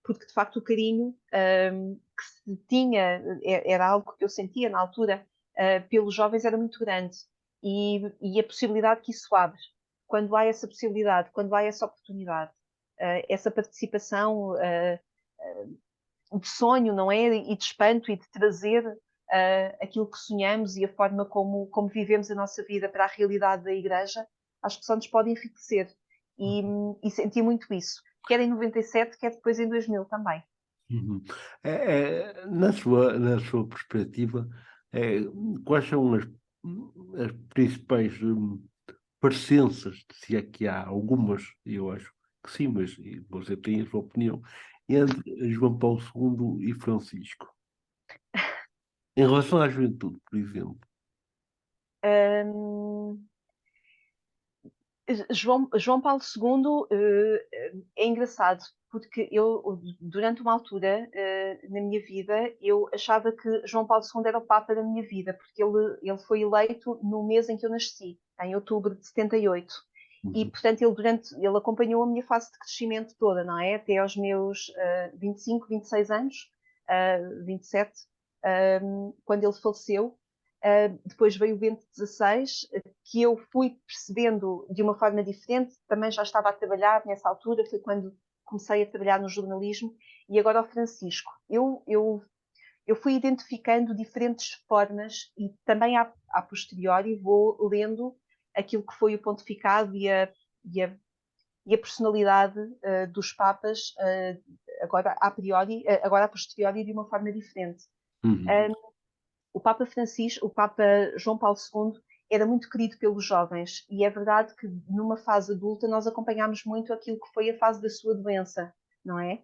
Porque, de facto, o carinho que se tinha, era algo que eu sentia na altura, pelos jovens era muito grande. E a possibilidade que isso abre, quando há essa possibilidade, quando há essa oportunidade, essa participação de sonho, não é? E de espanto e de trazer aquilo que sonhamos e a forma como vivemos a nossa vida para a realidade da Igreja, acho que só nos pode enriquecer. E senti muito isso, quer em 97, quer depois em 2000 também. Uhum. Na sua perspectiva, é, quais são as principais parecenças, se é que há algumas, eu acho que sim, mas você tem a sua opinião, entre João Paulo II e Francisco? Em relação à juventude, por exemplo. Um, João Paulo II é engraçado, porque eu, durante uma altura na minha vida, eu achava que João Paulo II era o Papa da minha vida, porque ele foi eleito no mês em que eu nasci, em outubro de 78. E, Uhum. portanto, ele acompanhou a minha fase de crescimento toda, não é? Até aos meus 25, 26 anos, 27, quando ele faleceu. Depois veio o Bento XVI, que eu fui percebendo de uma forma diferente. Também já estava a trabalhar nessa altura, foi quando comecei a trabalhar no jornalismo. E agora o Francisco. Eu fui identificando diferentes formas e também a posteriori vou lendo aquilo que foi o pontificado e a, e a personalidade dos papas, agora a priori, agora a posteriori, de uma forma diferente. Uhum. O Papa Francisco, o Papa João Paulo II, era muito querido pelos jovens, e é verdade que numa fase adulta nós acompanhámos muito aquilo que foi a fase da sua doença, não é?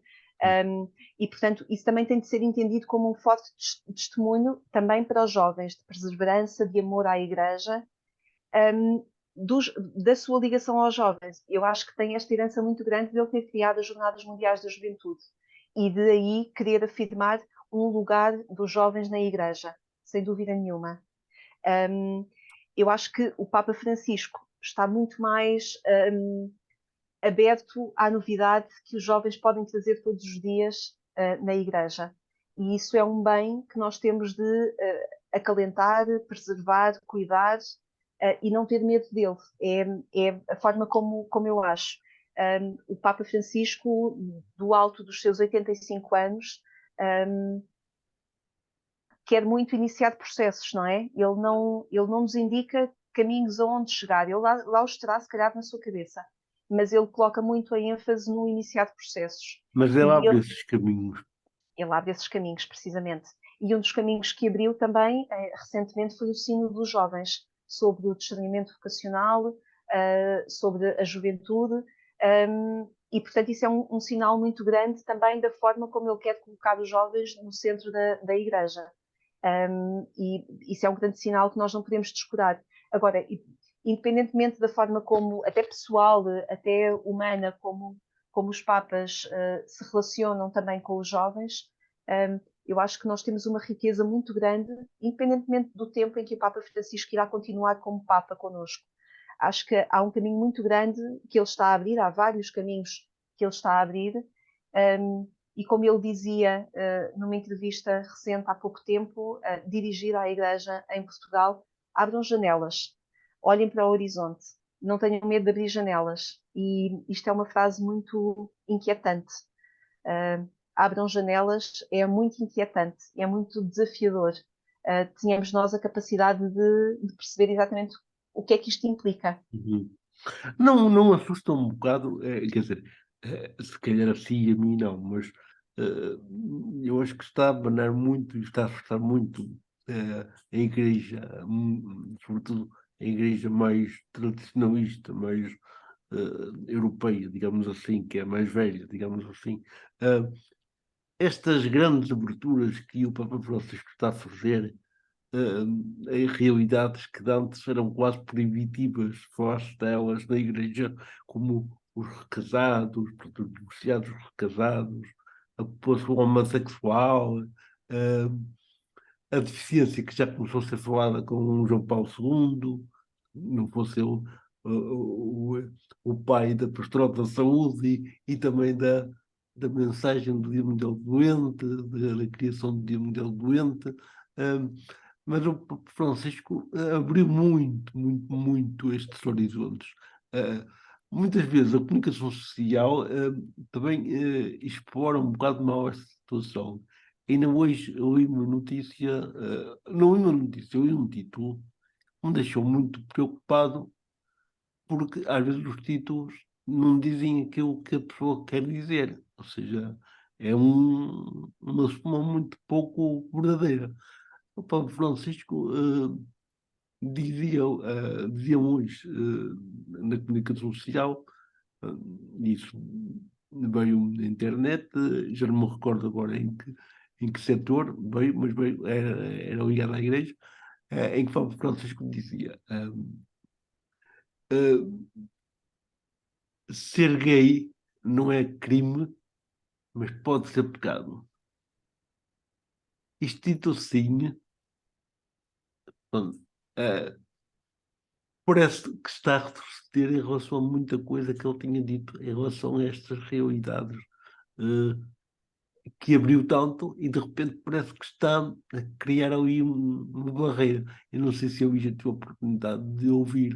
E, portanto, isso também tem de ser entendido como um forte testemunho também para os jovens, de perseverança, de amor à Igreja, um, da sua ligação aos jovens. Eu acho que tem esta herança muito grande de ele ter criado as Jornadas Mundiais da Juventude e de aí querer afirmar um lugar dos jovens na Igreja, sem dúvida nenhuma. Um, eu acho que o Papa Francisco está muito mais aberto à novidade que os jovens podem trazer todos os dias na Igreja. E isso é um bem que nós temos de acalentar, preservar, cuidar e não ter medo dele. É a forma como eu acho. O Papa Francisco, do alto dos seus 85 anos, quer muito iniciar processos, não é? Ele não nos indica caminhos aonde chegar. Ele lá os terá, se calhar, na sua cabeça. Mas ele coloca muito a ênfase no iniciar processos. Mas ele E abre esses caminhos. ele abre esses caminhos, precisamente. E um dos caminhos que abriu também, recentemente, foi o Sínodo dos Jovens, sobre o discernimento vocacional, sobre a juventude. E, portanto, isso é um sinal muito grande também da forma como ele quer colocar os jovens no centro da Igreja. E isso é um grande sinal que nós não podemos descurar. Agora, independentemente da forma como, até pessoal, até humana, como os papas se relacionam também com os jovens, eu acho que nós temos uma riqueza muito grande, independentemente do tempo em que o Papa Francisco irá continuar como Papa connosco. Acho que há um caminho muito grande que ele está a abrir, há vários caminhos que ele está a abrir, e como ele dizia numa entrevista recente há pouco tempo, dirigir à Igreja em Portugal, abram janelas, olhem para o horizonte, não tenham medo de abrir janelas. E isto é uma frase muito inquietante. Abram janelas é muito inquietante, é muito desafiador. Tínhamos nós a capacidade de perceber exatamente o que é que isto implica. Uhum. Não, não assusta um bocado, quer dizer, se calhar assim a mim não, mas eu acho que está a abanar muito, está a assustar muito a igreja, sobretudo a igreja mais tradicionalista, mais europeia, digamos assim, que é mais velha, digamos assim. Uh, Estas grandes aberturas que o Papa Francisco está a fazer em realidades que antes eram quase proibitivas, falaste delas na igreja, como os recasados, portanto, os divorciados, os recasados, a população homossexual, a deficiência que já começou a ser falada com João Paulo II, não fosse ele o, o, o pai da pastoral da saúde e também da mensagem do Dia Mundial do Doente, da criação do Dia Mundial do Doente. Um, mas o Papa Francisco abriu muito, muito, muito estes horizontes. Muitas vezes a comunicação social também explora um bocado mal esta situação. Ainda hoje eu li uma notícia, não li uma notícia, eu li um título que me deixou muito preocupado, porque às vezes os títulos não dizem aquilo que a pessoa quer dizer, ou seja, é uma soma muito pouco verdadeira. O Papa Francisco diziam hoje na comunicação social, isso veio na internet, já não me recordo agora em que setor veio, mas veio, era ligado à igreja, em que Papa Francisco dizia ser gay não é crime, mas pode ser pecado. Isto dito assim, pronto, uh, parece que está a retroceder em relação a muita coisa que ele tinha dito em relação a estas realidades que abriu tanto e de repente parece que está a criar ali uma barreira. Eu não sei se eu já tive a oportunidade de ouvir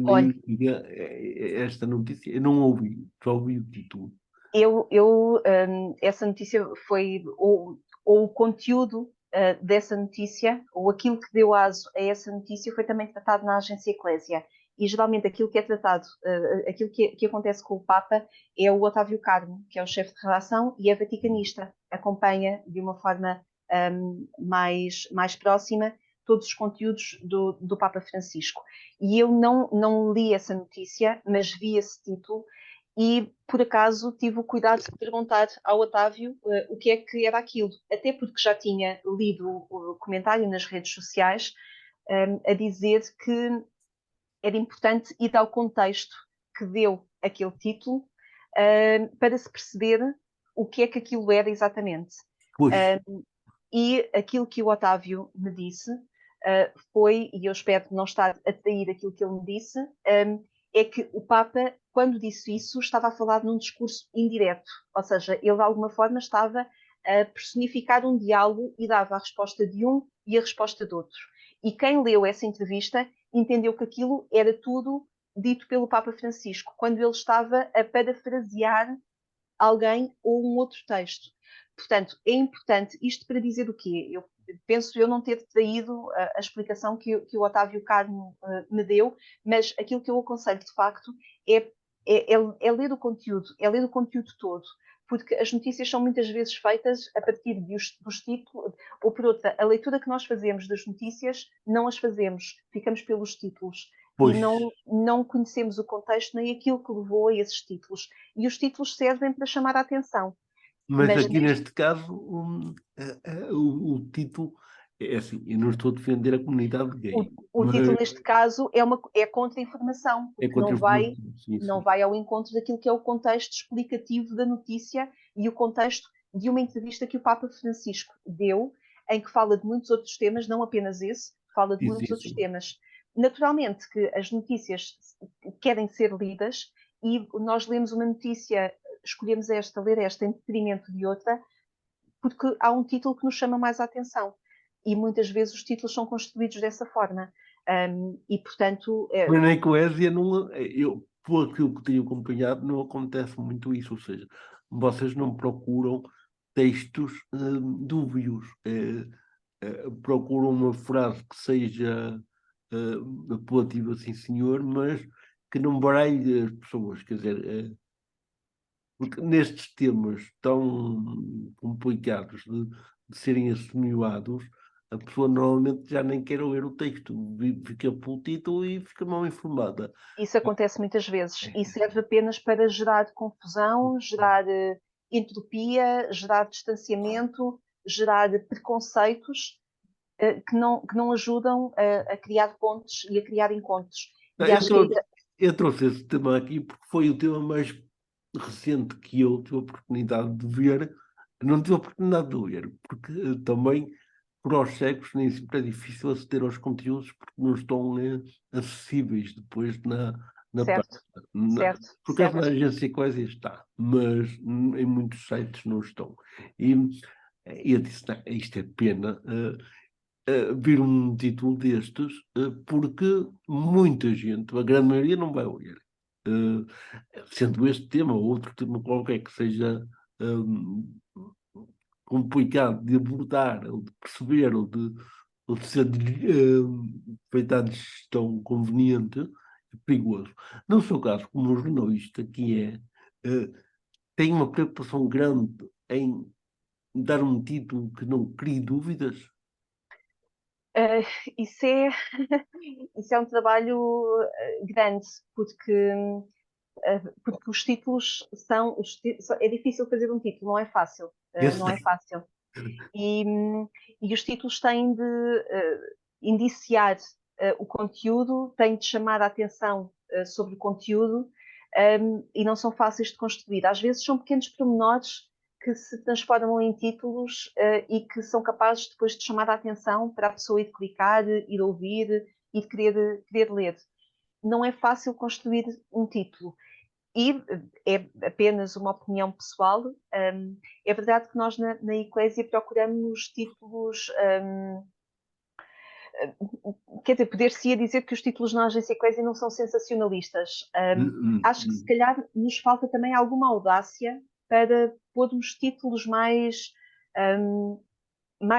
Olha, esta notícia. Eu não ouvi, só ouvi o título. essa notícia foi, ou o conteúdo dessa notícia, ou aquilo que deu aso a essa notícia, foi também tratado na agência Eclésia. E geralmente aquilo que é tratado, aquilo que acontece com o Papa é o Otávio Carmo, que é o chefe de redação e é vaticanista, acompanha de uma forma mais próxima todos os conteúdos do Papa Francisco. E eu não li essa notícia, mas vi esse título e, por acaso, tive o cuidado de perguntar ao Otávio o que é que era aquilo, até porque já tinha lido o comentário nas redes sociais a dizer que era importante ir ao contexto que deu aquele título para se perceber o que é que aquilo era exatamente. Pois, E aquilo que o Otávio me disse foi, e eu espero não estar a trair aquilo que ele me disse, é que o Papa, quando disse isso, estava a falar num discurso indireto, ou seja, ele de alguma forma estava a personificar um diálogo e dava a resposta de um e a resposta do outro. E quem leu essa entrevista entendeu que aquilo era tudo dito pelo Papa Francisco, quando ele estava a parafrasear alguém ou um outro texto. Portanto, é importante, isto para dizer o quê? Eu penso eu não ter traído a explicação que o Otávio Carmo me deu, mas aquilo que eu aconselho de facto é, é ler o conteúdo, é ler o conteúdo todo, porque as notícias são muitas vezes feitas a partir dos títulos, ou por outra, a leitura que nós fazemos das notícias, não as fazemos, ficamos pelos títulos. E pois. não conhecemos o contexto nem aquilo que levou a esses títulos. E os títulos servem para chamar a atenção. Mas Mas aqui neste caso, o título é assim, eu não estou a defender a comunidade o, gay, o título, mas neste caso, é contra-informação, é porque contra a informação. Sim, não sim. vai ao encontro daquilo que é o contexto explicativo da notícia e o contexto de uma entrevista que o Papa Francisco deu, em que fala de muitos outros temas, não apenas esse, fala de Sim, muitos sim, outros sim. temas. Naturalmente que as notícias querem ser lidas e nós lemos uma notícia, escolhemos esta, ler esta em detrimento de outra, porque há um título que nos chama mais a atenção. E muitas vezes os títulos são construídos dessa forma. E, portanto, Mas na Ecoésia, não, eu, por aquilo que tenho acompanhado, não acontece muito isso. Ou seja, vocês não procuram textos dúbios. Procuram uma frase que seja apelativa, sim senhor, mas que não baralhe as pessoas. Quer dizer, porque nestes temas tão complicados de serem assimilados, a pessoa normalmente já nem quer ler o texto, fica pelo título e fica mal informada. isso acontece muitas vezes e serve apenas para gerar confusão, gerar entropia, gerar distanciamento, gerar preconceitos que não ajudam a criar pontes e a criar encontros. Ah, E acho que eu trouxe esse tema aqui porque foi o tema mais recente que eu tive a oportunidade de ver. Não tive a oportunidade de ler, porque também para os cegos nem sempre é difícil aceder aos conteúdos porque não estão acessíveis depois na página. certo, Na, certo, por acaso na certo. agência quase está, mas em muitos sites não estão. E eu disse, não, isto é pena. Vir um título destes, porque muita gente, a grande maioria, não vai ler. Sendo este tema ou outro tema qualquer que seja complicado de abordar, ou de perceber, ou de ser feita a gestão conveniente, é perigoso. No seu caso, como jornalista, que tem uma preocupação grande em dar um título que não crie dúvidas. Uh, isso é isso é um trabalho grande porque os títulos é difícil fazer um título, não é fácil, Eu não é sei. fácil. E os títulos têm de indiciar o conteúdo, têm de chamar a atenção sobre o conteúdo e não são fáceis de construir. Às vezes são pequenos pormenores que se transformam em títulos e que são capazes depois de chamar a atenção para a pessoa ir clicar, ir ouvir e de querer ler. Não é fácil construir um título. e é apenas uma opinião pessoal, é verdade que nós na Eclésia procuramos títulos, quer dizer, poder-se-ia dizer que os títulos na agência Eclésia não são sensacionalistas. Acho que se calhar nos falta também alguma audácia para pormos títulos mais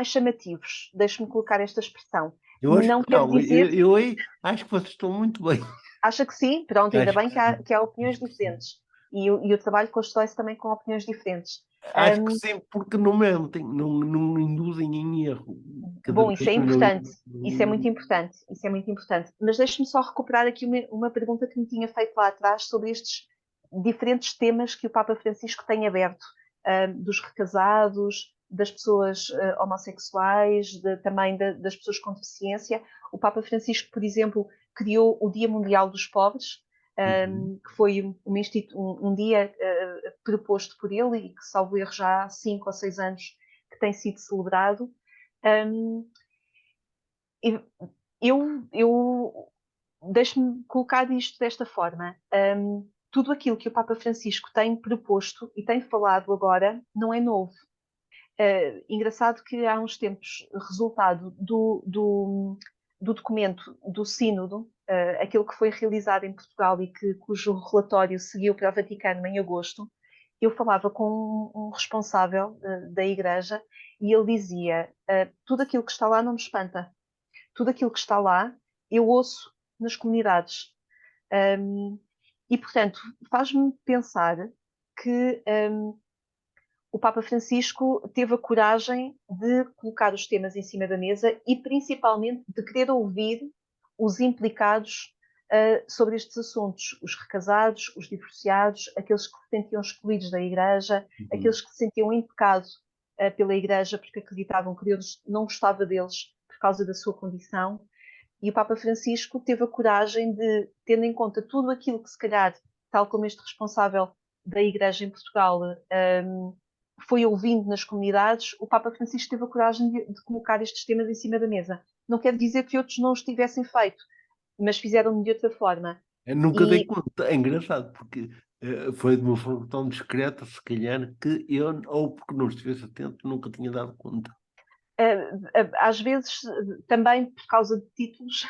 chamativos. Deixe-me colocar esta expressão. Eu acho Não que quer não, dizer... eu aí acho que vocês estão muito bem. Acha que sim? Pronto, ainda Acho bem que sim. que há opiniões Acho que sim. diferentes. E o trabalho constrói-se também com opiniões diferentes. Acho que sim, porque não mentem, não induzem em erro. Cada Bom, isso vez é que importante. Isso é não. muito importante. Isso é muito importante. Mas deixe-me só recuperar aqui uma pergunta que me tinha feito lá atrás sobre estes diferentes temas que o Papa Francisco tem aberto, dos recasados, das pessoas homossexuais, também das pessoas com deficiência. O Papa Francisco, por exemplo, criou o Dia Mundial dos Pobres, Uhum. que foi um dia proposto por ele e que, salvo erro, já há 5 ou 6 anos que tem sido celebrado. Um, eu deixo-me colocar isto desta forma. Tudo aquilo que o Papa Francisco tem proposto e tem falado agora não é novo. Engraçado que há uns tempos, resultado do documento do Sínodo, aquele que foi realizado em Portugal e cujo relatório seguiu para o Vaticano em agosto, eu falava com um responsável da Igreja e ele dizia: tudo aquilo que está lá não me espanta. Tudo aquilo que está lá eu ouço nas comunidades. E, portanto, faz-me pensar que o Papa Francisco teve a coragem de colocar os temas em cima da mesa e, principalmente, de querer ouvir os implicados sobre estes assuntos, os recasados, os divorciados, aqueles que se sentiam excluídos da Igreja, Uhum. aqueles que se sentiam impecados pela Igreja porque acreditavam que Deus não gostava deles por causa da sua condição. E o Papa Francisco teve a coragem de, tendo em conta tudo aquilo que, se calhar, tal como este responsável da Igreja em Portugal foi ouvindo nas comunidades, o Papa Francisco teve a coragem de colocar estes temas em cima da mesa. Não quer dizer que outros não os tivessem feito, mas fizeram de outra forma. Eu nunca dei E conta. É engraçado, porque foi de uma forma tão discreta, se calhar, que eu, ou porque não estivesse atento, nunca tinha dado conta. às vezes, também por causa de títulos,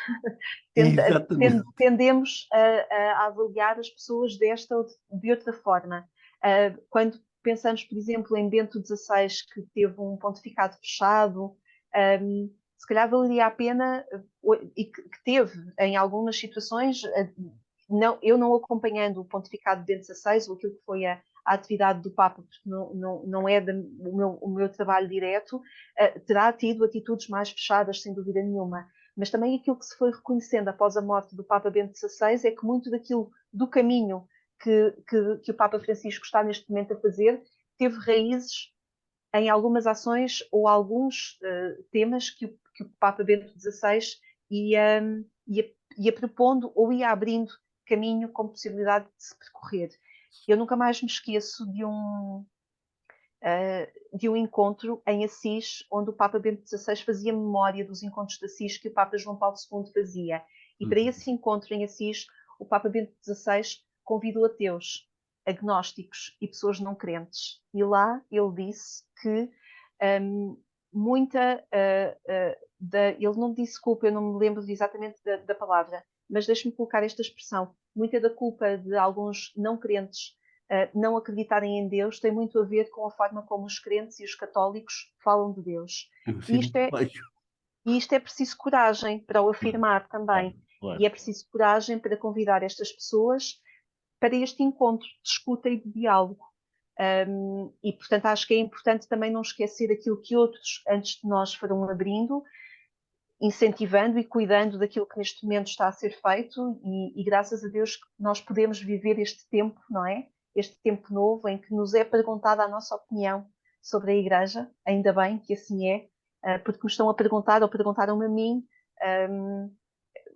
Exatamente. tendemos a avaliar as pessoas desta ou de outra forma. Quando pensamos, por exemplo, em Bento XVI, que teve um pontificado fechado, se calhar valeria a pena, e que teve em algumas situações, eu não acompanhando o pontificado de Bento XVI, ou aquilo que foi a atividade do Papa, porque não é o meu trabalho direto, terá tido atitudes mais fechadas, sem dúvida nenhuma. Mas também aquilo que se foi reconhecendo após a morte do Papa Bento XVI é que muito daquilo do caminho que o Papa Francisco está neste momento a fazer teve raízes em algumas ações ou alguns temas que o Papa Bento XVI ia, ia, ia propondo ou ia abrindo caminho com possibilidade de se percorrer. Eu nunca mais me esqueço de um encontro em Assis, onde o Papa Bento XVI fazia memória dos encontros de Assis que o Papa João Paulo II fazia. E para Uhum. esse encontro em Assis, o Papa Bento XVI convidou ateus, agnósticos e pessoas não crentes. E lá ele disse que muita ele não disse culpa, eu não me lembro exatamente da palavra, mas deixe-me colocar esta expressão. Muita da culpa de alguns não crentes não acreditarem em Deus tem muito a ver com a forma como os crentes e os católicos falam de Deus. Eu E sinto isto é, baixo. e isto é preciso coragem para o Claro, afirmar também. claro, E é claro. preciso coragem para convidar estas pessoas para este encontro de escuta e de diálogo. E, portanto, acho que é importante também não esquecer aquilo que outros antes de nós foram abrindo, incentivando e cuidando daquilo que neste momento está a ser feito e graças a Deus que nós podemos viver este tempo, não é? Este tempo novo em que nos é perguntada a nossa opinião sobre a Igreja, ainda bem que assim é, porque me estão a perguntar ou perguntaram-me a mim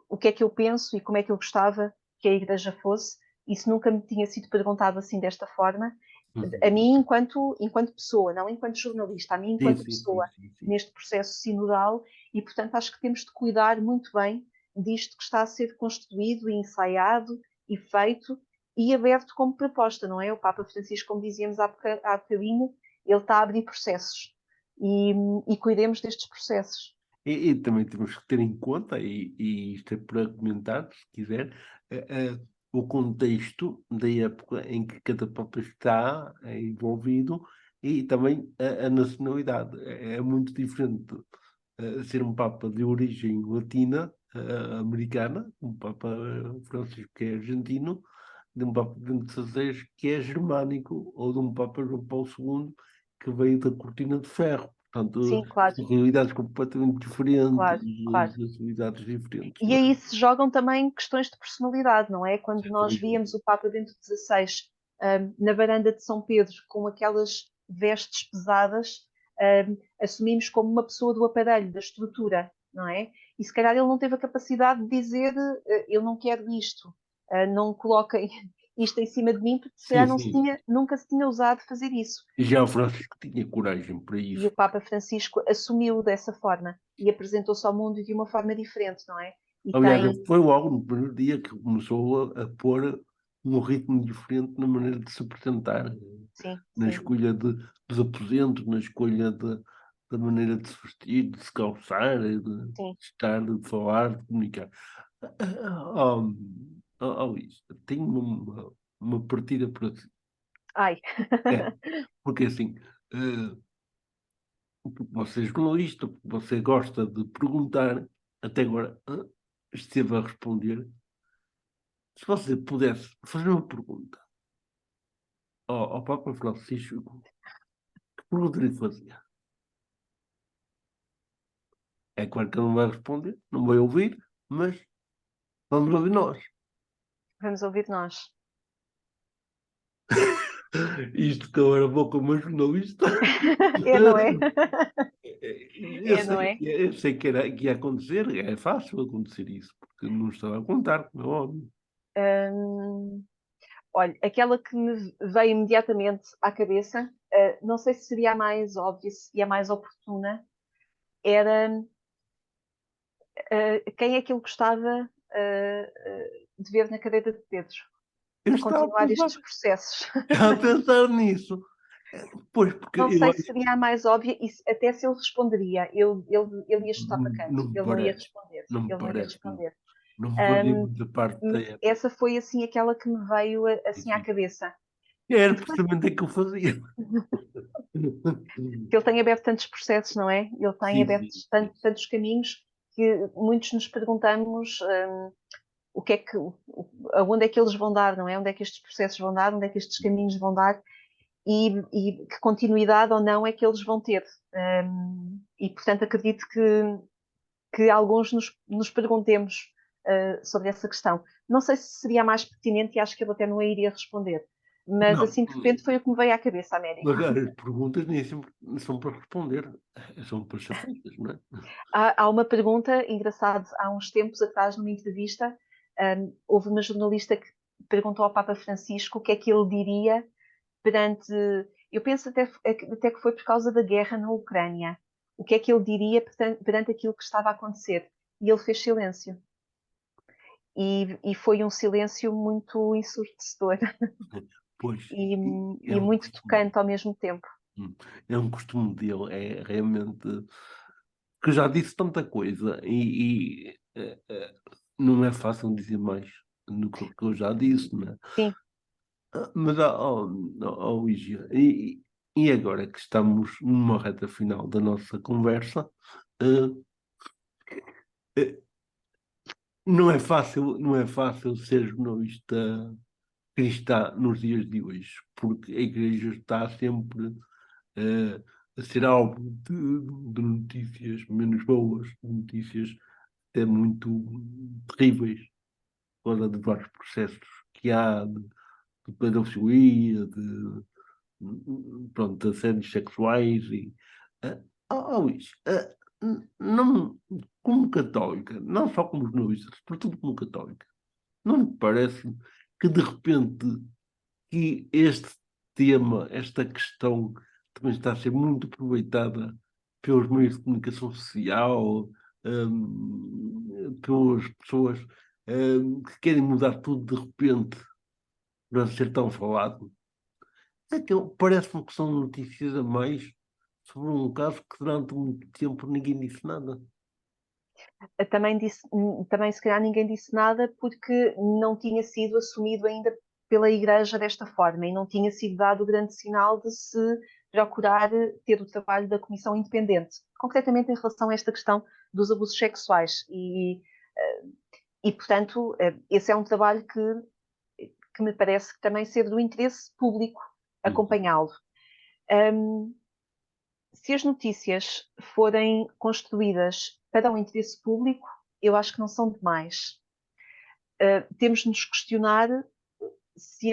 o que é que eu penso e como é que eu gostava que a Igreja fosse. Isso nunca me tinha sido perguntado assim desta forma. A Uhum. mim, enquanto pessoa, não enquanto jornalista, a mim, Sim, enquanto sim, sim, pessoa, sim, sim. neste processo sinodal, e portanto acho que temos de cuidar muito bem disto que está a ser construído e ensaiado e feito, e aberto como proposta, não é? O Papa Francisco, como dizíamos há bocadinho, ele está a abrir processos e cuidemos destes processos. E também temos que ter em conta, e isto é para comentar, se quiser, o contexto da época em que cada Papa está envolvido e também a nacionalidade. É muito diferente ser um Papa de origem latina, americana, um Papa Francisco que é argentino, de um Papa Bento XVI que é germânico, ou de um Papa João Paulo II que veio da Cortina de Ferro. Portanto, Sim, claro, são realidades completamente diferentes, claro, claro. nacionalidades diferentes, E não é? aí se jogam também questões de personalidade, não é? Quando Sem nós dúvida. víamos o Papa Bento XVI na varanda de São Pedro com aquelas vestes pesadas, assumimos como uma pessoa do aparelho, da estrutura, não é? E se calhar ele não teve a capacidade de dizer eu não quero isto, não coloquem isto em cima de mim, porque se Sim, calhar sim. nunca se tinha ousado fazer isso. E já o Francisco tinha coragem para E isso. o Papa Francisco assumiu dessa forma e apresentou-se ao mundo de uma forma diferente, não é? E Aliás, tem, foi logo no primeiro dia que começou a pôr um ritmo diferente na maneira de se apresentar, sim, na sim. escolha dos aposentos, na escolha da maneira de se vestir, de se calçar, de Sim. estar, de falar, de comunicar. Oh, Luís, tenho uma partida para si. Ai. É, porque assim, eh, porque você é jornalista, porque você gosta de perguntar, até agora esteve a responder. Se você pudesse fazer uma pergunta ao Papa Francisco, que pergunta lhe fazia? É claro que ele não vai responder, não vai ouvir, mas vamos ouvir nós. Vamos ouvir nós. Isto que eu era boca como jornalista. É, não é? Eu É, não sei, é? eu sei que ia acontecer, é fácil acontecer isso, porque não estava a contar, como é óbvio. Hum, olha, aquela que me veio imediatamente à cabeça, não sei se seria a mais óbvia e a mais oportuna, era quem é que eu gostava de ver na cadeira de Pedro, Eu a estava continuar estes processos. a pensar nisso. Pois, porque Não eu sei se acho seria a mais óbvia, e até se ele responderia. Ele ia chutar para canto, não me ele não ia parece, responder. não me Ele não ia parece, responder. não me fazia Hum, muita parte da época. essa foi assim aquela que me veio assim à cabeça. Era E depois precisamente o que eu fazia. que ele tem aberto tantos processos, não é? Ele tem Sim, aberto sim, sim. tantos caminhos que muitos nos perguntamos o que é que, aonde é que eles vão dar, não é? Onde é que estes processos vão dar, onde é que estes caminhos vão dar e que continuidade ou não é que eles vão ter. E portanto acredito que alguns nos perguntemos sobre essa questão. Não sei se seria mais pertinente e acho que ele até não a iria responder. Mas Não, assim de repente foi o que me veio à cabeça, Américo. mas as perguntas nem sempre são para responder, são para chapadas, não é? Há uma pergunta, engraçado, há uns tempos atrás, numa entrevista, houve uma jornalista que perguntou ao Papa Francisco o que é que ele diria perante. Eu penso até que foi por causa da guerra na Ucrânia. O que é que ele diria perante aquilo que estava a acontecer? E ele fez silêncio. E foi um silêncio muito ensurdecedor Pois, e, é e um muito costume, tocante ao mesmo tempo. é um costume dele, é realmente que já disse tanta coisa e não é fácil dizer mais do que eu já disse, não é? Sim, Mas, Lígia, e agora que estamos numa reta final da nossa conversa, eh, eh, não é fácil ser jornalista cristã nos dias de hoje, porque a Igreja está sempre eh, a ser alvo de notícias menos boas, de notícias até muito terríveis, por causa de vários processos que há de pedofilia, pronto, de assédios sexuais e Luís, não, como católica, não só como jornalista, sobretudo como católica, não me parece que de repente que este tema, esta questão também está a ser muito aproveitada pelos meios de comunicação social, pelas pessoas que querem mudar tudo de repente para ser tão falado. É que parece-me que são notícias a mais sobre um caso que durante muito tempo ninguém disse nada. Também se calhar ninguém disse nada porque não tinha sido assumido ainda pela Igreja desta forma e não tinha sido dado o grande sinal de se procurar ter o trabalho da Comissão Independente, concretamente em relação a esta questão dos abusos sexuais. Portanto, esse é um trabalho que me parece que também ser do interesse público acompanhá-lo. Se as notícias forem construídas para o interesse público, eu acho que não são demais. Temos de nos questionar se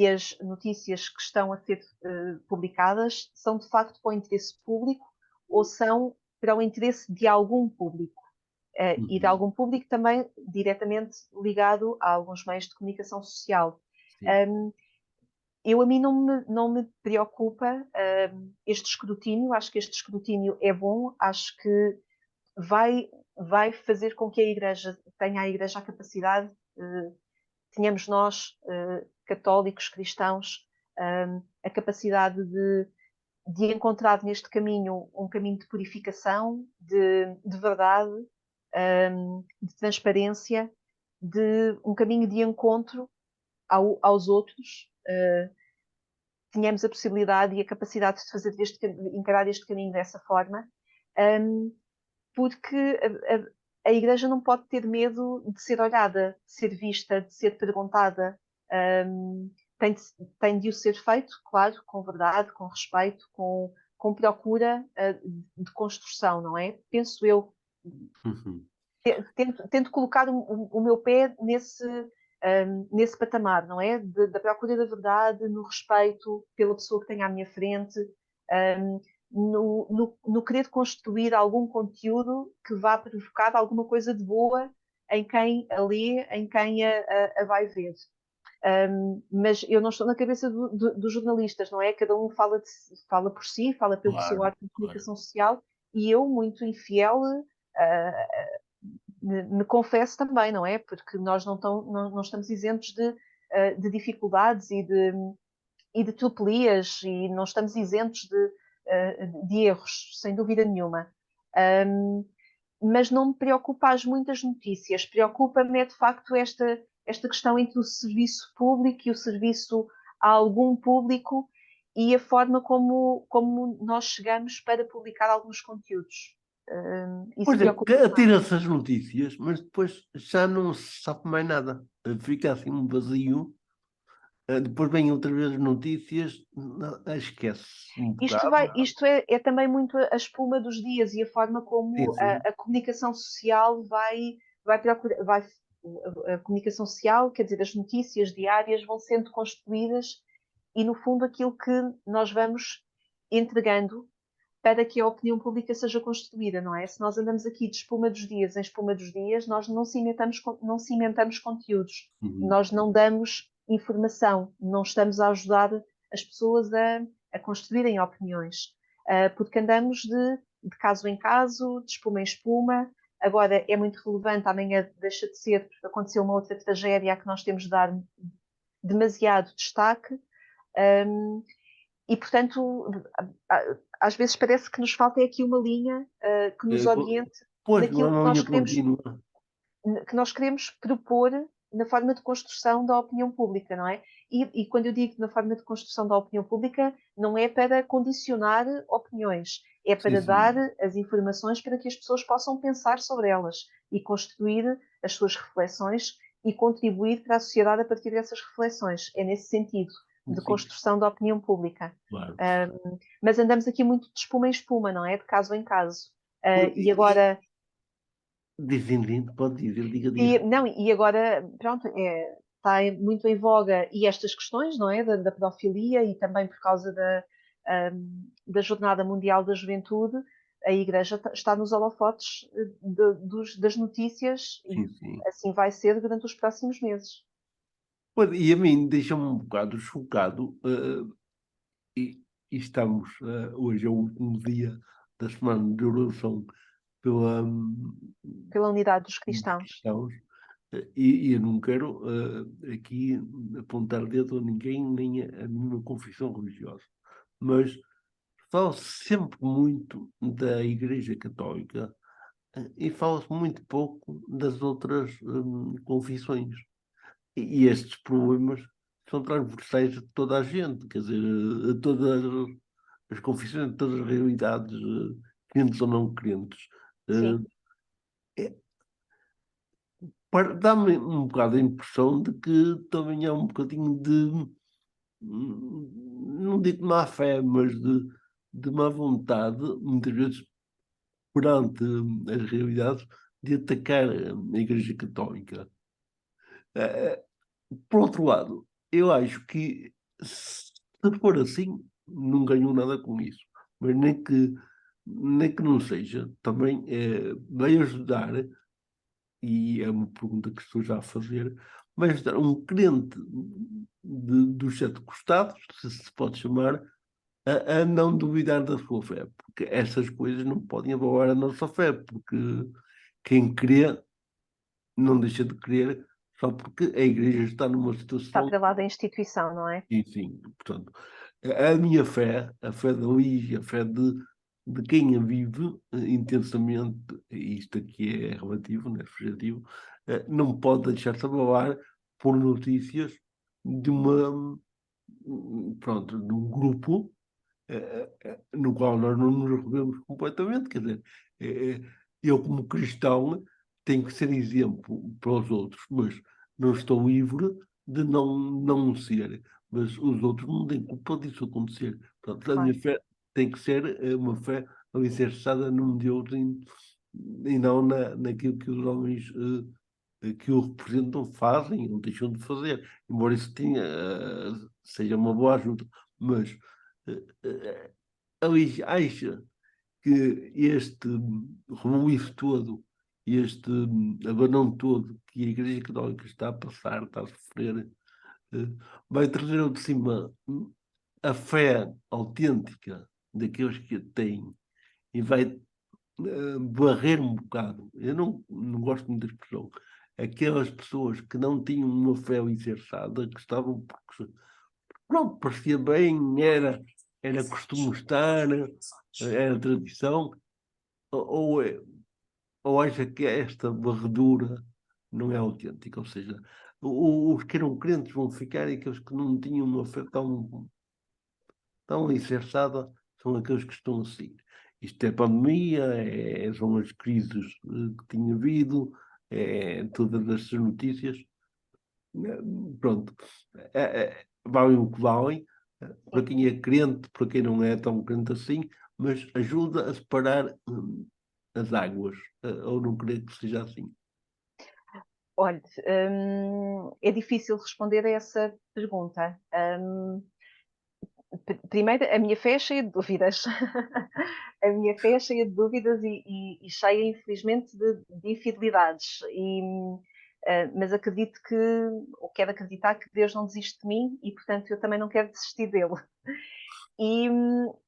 as notícias que estão a ser publicadas são de facto para o interesse público ou são para o interesse de algum público. E de algum público também diretamente ligado a alguns meios de comunicação social. A mim não me preocupa este escrutínio, acho que este escrutínio é bom, acho que vai fazer com que a Igreja tenha a capacidade, tenhamos nós, católicos, cristãos, a capacidade de encontrar neste caminho um caminho de purificação, de verdade, de transparência, de um caminho de encontro aos outros. Tínhamos a possibilidade e a capacidade de encarar este caminho dessa forma, porque a Igreja não pode ter medo de ser olhada, de ser vista, de ser perguntada. Tem de o ser feito, claro, com verdade, com respeito, com procura de construção, não é? Penso eu. Tento colocar o meu pé nesse patamar, não é? Da procura da verdade, no respeito pela pessoa que tenho à minha frente, no querer construir algum conteúdo que vá provocar alguma coisa de boa em quem a lê, em quem a vai ver. Mas eu não estou na cabeça dos jornalistas, não é? Cada um fala por si, fala pelo seu arte de comunicação social, e eu, muito infiel, me confesso também, não é? Porque nós não estamos isentos de dificuldades e de tropelias e não estamos isentos de erros, sem dúvida nenhuma. Mas não me preocupa as muitas notícias, preocupa-me é de facto esta questão entre o serviço público e o serviço a algum público e a forma como nós chegamos para publicar alguns conteúdos. Isso Pois é, preocupa-me. atira-se as notícias, mas depois já não se sabe mais nada. Fica assim um vazio. Depois vêm outra vez as notícias, esquece um bocado. Isto é também muito a espuma dos dias e a forma como Sim. a comunicação social vai procurar, a comunicação social, quer dizer, as notícias diárias vão sendo construídas e, no fundo, aquilo que nós vamos entregando para que a opinião pública seja construída, não é? Se nós andamos aqui de espuma dos dias em espuma dos dias, nós não cimentamos conteúdos, nós não damos informação, não estamos a ajudar as pessoas a construírem opiniões, porque andamos de caso em caso, de espuma em espuma. Agora é muito relevante, amanhã deixa de ser, porque aconteceu uma outra tragédia a que nós temos de dar demasiado destaque. E, portanto, às vezes parece que nos falta aqui uma linha que nos oriente Pois, não é naquilo uma linha contínua. que nós queremos propor na forma de construção da opinião pública, não é? E quando eu digo na forma de construção da opinião pública, não é para condicionar opiniões, é para dar as informações para que as pessoas possam pensar sobre elas e construir as suas reflexões e contribuir para a sociedade a partir dessas reflexões. É nesse sentido de construção da opinião pública. Claro. Mas andamos aqui muito de espuma em espuma, não é? De caso em caso. E agora... Pode dizer, diga. Não, e agora, pronto, está muito em voga e estas questões, não é? Da pedofilia e também por causa da Jornada Mundial da Juventude, a Igreja está nos holofotes das notícias e assim vai ser durante os próximos meses. E a mim deixa-me um bocado chocado, e estamos, hoje é o último dia da semana de oração pela Unidade dos cristãos. E eu não quero aqui apontar dedo a ninguém, nem a nenhuma confissão religiosa, mas fala-se sempre muito da Igreja Católica e fala-se muito pouco das outras confissões. E estes problemas são transversais a toda a gente, quer dizer, a todas as confissões, a todas as realidades, crentes ou não crentes. Sim, É, dá-me um bocado a impressão de que também há um bocadinho de, não digo má fé, mas de má vontade, muitas vezes perante as realidades, de atacar a Igreja Católica. Eh, Por outro lado, eu acho que se for assim, não ganho nada com isso. Mas nem que não seja, também vai ajudar, e é uma pergunta que estou já a fazer, vai ajudar um crente dos sete costados, se pode chamar, a não duvidar da sua fé, porque essas coisas não podem abalar a nossa fé, porque quem crê não deixa de crer só porque a igreja está numa está situação. para lá da instituição, não é? Sim, sim. Portanto, a minha fé, a fé da Lígia, a fé de quem a vive intensamente, e isto aqui é relativo, não é subjetivo, não pode deixar-se abalar por notícias de uma, pronto, de um grupo no qual nós não nos revemos completamente, quer dizer, eh, eu como cristão tenho que ser exemplo para os outros, mas não estou livre de não ser, mas os outros não têm culpa disso acontecer. Portanto, a minha Claro, fé tem que ser uma fé alicerçada num Deus e não naquilo que os homens que o representam fazem ou deixam de fazer, embora isso seja uma boa ajuda, mas ali acha que este rebuliço todo, este abanão todo que a Igreja Católica está a passar, está a sofrer, eh, vai trazer ao de cima a fé autêntica daqueles que a têm e vai barrer um bocado. Eu não gosto muito da expressão. Aquelas pessoas que não tinham uma fé alicerçada, que estavam porque pronto, parecia bem, era costume estar, era tradição, ou, ou, é- ou acha que esta varredura não é autêntica, ou seja, os que eram crentes vão ficar e aqueles que não tinham uma fé tão alicerçada são aqueles que estão a seguir. Isto é pandemia, são as crises que tinha havido, todas estas notícias. Pronto, valem o que valem, para sim. quem é crente, para quem não é tão crente assim, mas ajuda a separar as águas, ou não creio que seja assim. Olha, é difícil responder a essa pergunta. Primeiro, a minha fé é cheia de dúvidas. A minha fé é cheia de dúvidas e cheia, infelizmente, de infidelidades. Mas acredito que, ou quero acreditar que Deus não desiste de mim e, portanto, eu também não quero desistir dele. E uh,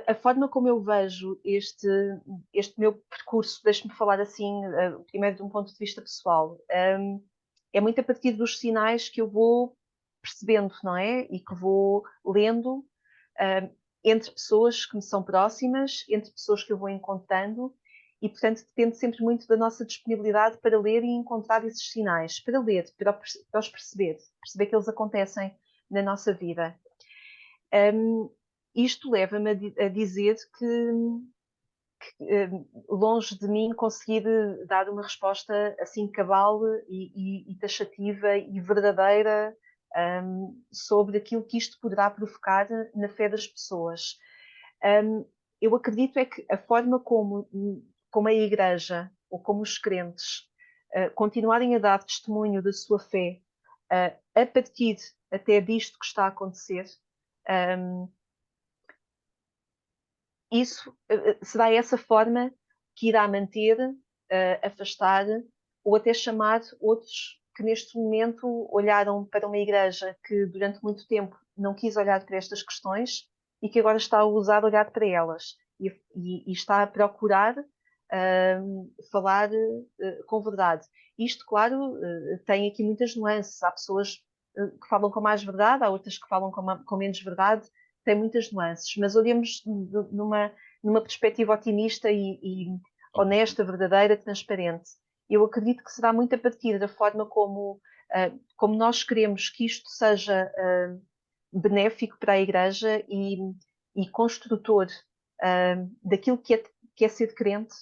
a forma como eu vejo este meu percurso, deixe-me falar assim, primeiro de um ponto de vista pessoal, é muito a partir dos sinais que eu vou percebendo, não é? E que vou lendo entre pessoas que me são próximas, entre pessoas que eu vou encontrando, e portanto depende sempre muito da nossa disponibilidade para ler e encontrar esses sinais, para ler, para os perceber que eles acontecem na nossa vida. Um, Isto leva-me a dizer que, longe de mim conseguir dar uma resposta assim cabal e taxativa e verdadeira sobre aquilo que isto poderá provocar na fé das pessoas. Eu acredito é que a forma como a Igreja ou como os crentes continuarem a dar testemunho da sua fé a partir até disto que está a acontecer, um, isso será essa forma que irá manter, afastar ou até chamar outros que neste momento olharam para uma igreja que durante muito tempo não quis olhar para estas questões e que agora está a usar olhar para elas e está a procurar falar com verdade. Isto, claro, tem aqui muitas nuances. Há pessoas que falam com mais verdade, há outras que falam com menos verdade, tem muitas nuances, mas olhemos numa perspectiva otimista e honesta, verdadeira, transparente. Eu acredito que será muito a partir da forma como nós queremos que isto seja benéfico para a Igreja e construtor daquilo que é ser crente,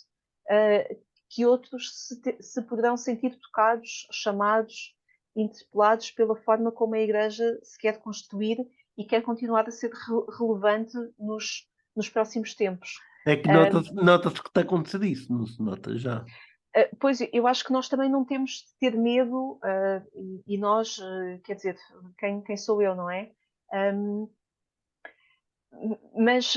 que outros se poderão sentir tocados, chamados, interpelados pela forma como a Igreja se quer construir e quer continuar a ser relevante nos próximos tempos. É que nota-se que está a acontecer isso, não se nota já. Pois, eu acho que nós também não temos de ter medo, e nós, quer dizer, quem sou eu, não é? Mas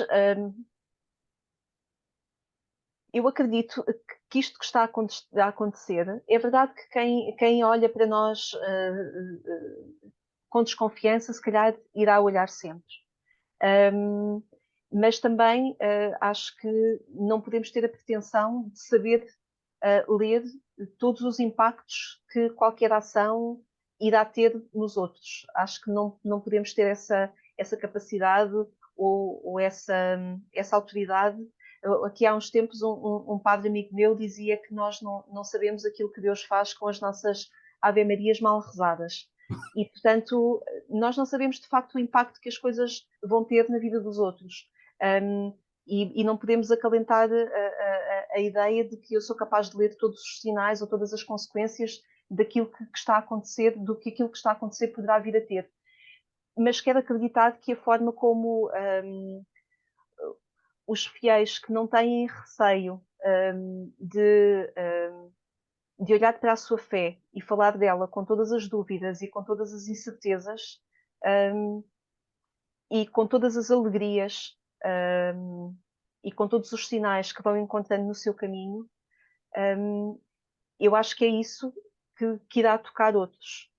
eu acredito que isto que está a acontecer, é verdade que quem olha para nós com desconfiança, se calhar irá olhar sempre. Mas também acho que não podemos ter a pretensão de saber ler todos os impactos que qualquer ação irá ter nos outros. Acho que não podemos ter essa capacidade ou essa autoridade. Aqui há uns tempos um padre amigo meu dizia que nós não sabemos aquilo que Deus faz com as nossas Ave-Marias mal rezadas. E, portanto, nós não sabemos de facto o impacto que as coisas vão ter na vida dos outros. E não podemos acalentar a ideia de que eu sou capaz de ler todos os sinais ou todas as consequências daquilo que está a acontecer, do que aquilo que está a acontecer poderá vir a ter. Mas quero acreditar que a forma como os fiéis que não têm receio de olhar para a sua fé e falar dela com todas as dúvidas e com todas as incertezas e com todas as alegrias e com todos os sinais que vão encontrando no seu caminho, eu acho que é isso que irá tocar outros,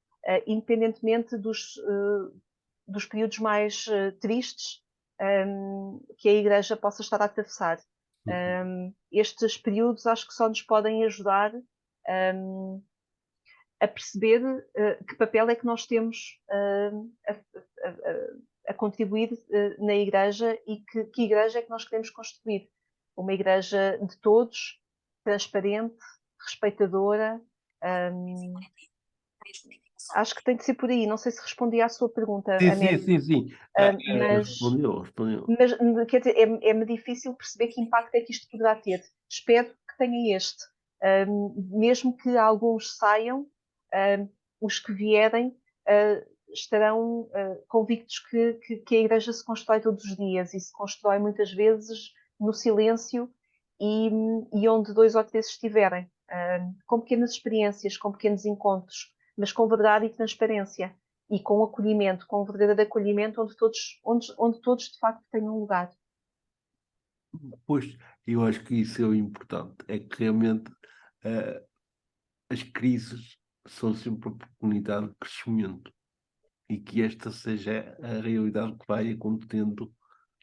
independentemente dos períodos mais tristes que a Igreja possa estar a atravessar. Estes períodos acho que só nos podem ajudar a perceber que papel é que nós temos a contribuir na Igreja e que Igreja é que nós queremos construir. Uma Igreja de todos, transparente, respeitadora. Acho que tem de ser por aí. Não sei se respondi à sua pergunta, Américo. Sim. Mas Respondeu. mas quer dizer, é-me difícil perceber que impacto é que isto poderá ter. Espero que tenha este. Mesmo que alguns saiam, os que vierem estarão convictos que a Igreja se constrói todos os dias e se constrói muitas vezes no silêncio e onde dois ou três estiverem, com pequenas experiências, com pequenos encontros, mas com verdade e transparência e com acolhimento, com um verdadeiro acolhimento onde todos de facto tenham lugar. Pois, eu acho que isso é o importante, é que realmente as crises são sempre uma oportunidade de crescimento e que esta seja a realidade que vai acontecendo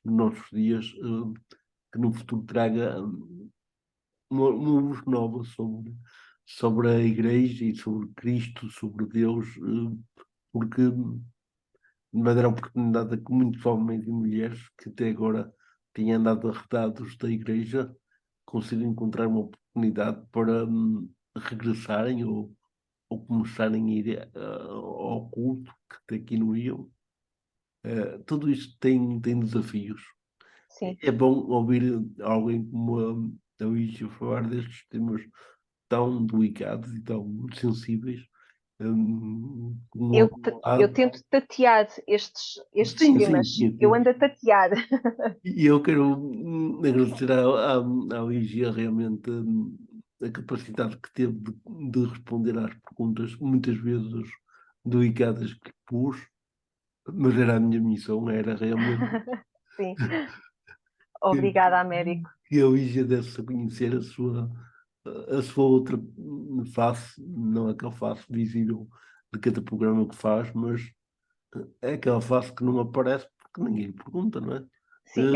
nos nossos dias, que no futuro traga uma luz nova sobre a Igreja e sobre Cristo, sobre Deus, porque vai dar a oportunidade a que muitos homens e mulheres que até agora tinham andado arredados da Igreja consigam encontrar uma oportunidade para regressarem ou começarem a ir ao culto, que até aqui não iam. Tudo isto tem desafios. Sim. É bom ouvir alguém como a Lígia falar destes temas tão delicados e tão sensíveis. Eu tento tatear estes temas. Sim. Eu ando a tatear. E eu quero agradecer à Lígia realmente a capacidade que teve de responder às perguntas, muitas vezes delicadas que pus, mas era a minha missão, era realmente Sim. que, Obrigada, Américo. que a Lígia desse a conhecer a sua outra face, não aquela face visível de cada programa que faz, mas é aquela face que não aparece porque ninguém lhe pergunta, não é? Sim.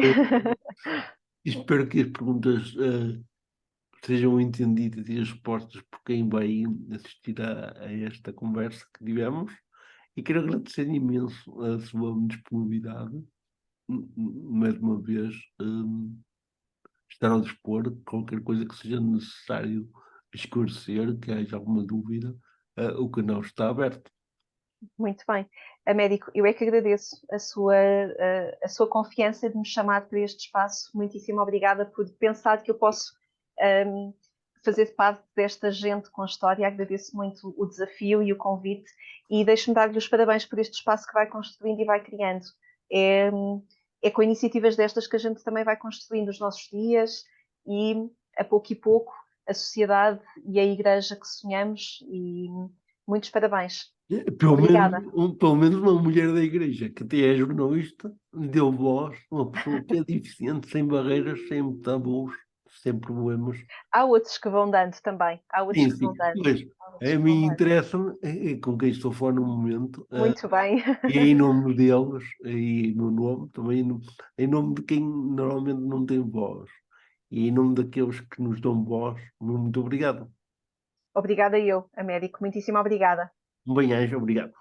Espero que as perguntas sejam entendidas e expostas por quem vai assistir a esta conversa que tivemos. E quero agradecer imenso a sua disponibilidade, mais uma vez, estar ao dispor de qualquer coisa que seja necessário esclarecer, que haja alguma dúvida, o canal está aberto. Muito bem. Américo, eu é que agradeço a sua confiança de me chamar para este espaço. Muitíssimo obrigada por pensar que eu posso fazer parte desta gente com história. Agradeço muito o desafio e o convite e deixo-me dar-lhe os parabéns por este espaço que vai construindo e vai criando. É, é com iniciativas destas que a gente também vai construindo os nossos dias e, a pouco e pouco, a sociedade e a igreja que sonhamos. E muitos parabéns. Obrigada. Pelo menos uma mulher da igreja que até é jornalista, deu voz, uma pessoa que é deficiente, sem barreiras, sem tabus, sem problemas. Há outros que vão dando também. Há outros Sim, que sim, vão dando. mas Há outros a que vão mim dando. interessa-me, com quem estou a falar no momento, Muito bem. e em nome deles, e no nome, também em nome de quem normalmente não tem voz, e em nome daqueles que nos dão voz, muito obrigado. Obrigada eu, Américo. Muitíssimo obrigada. Um bem-aja, obrigado.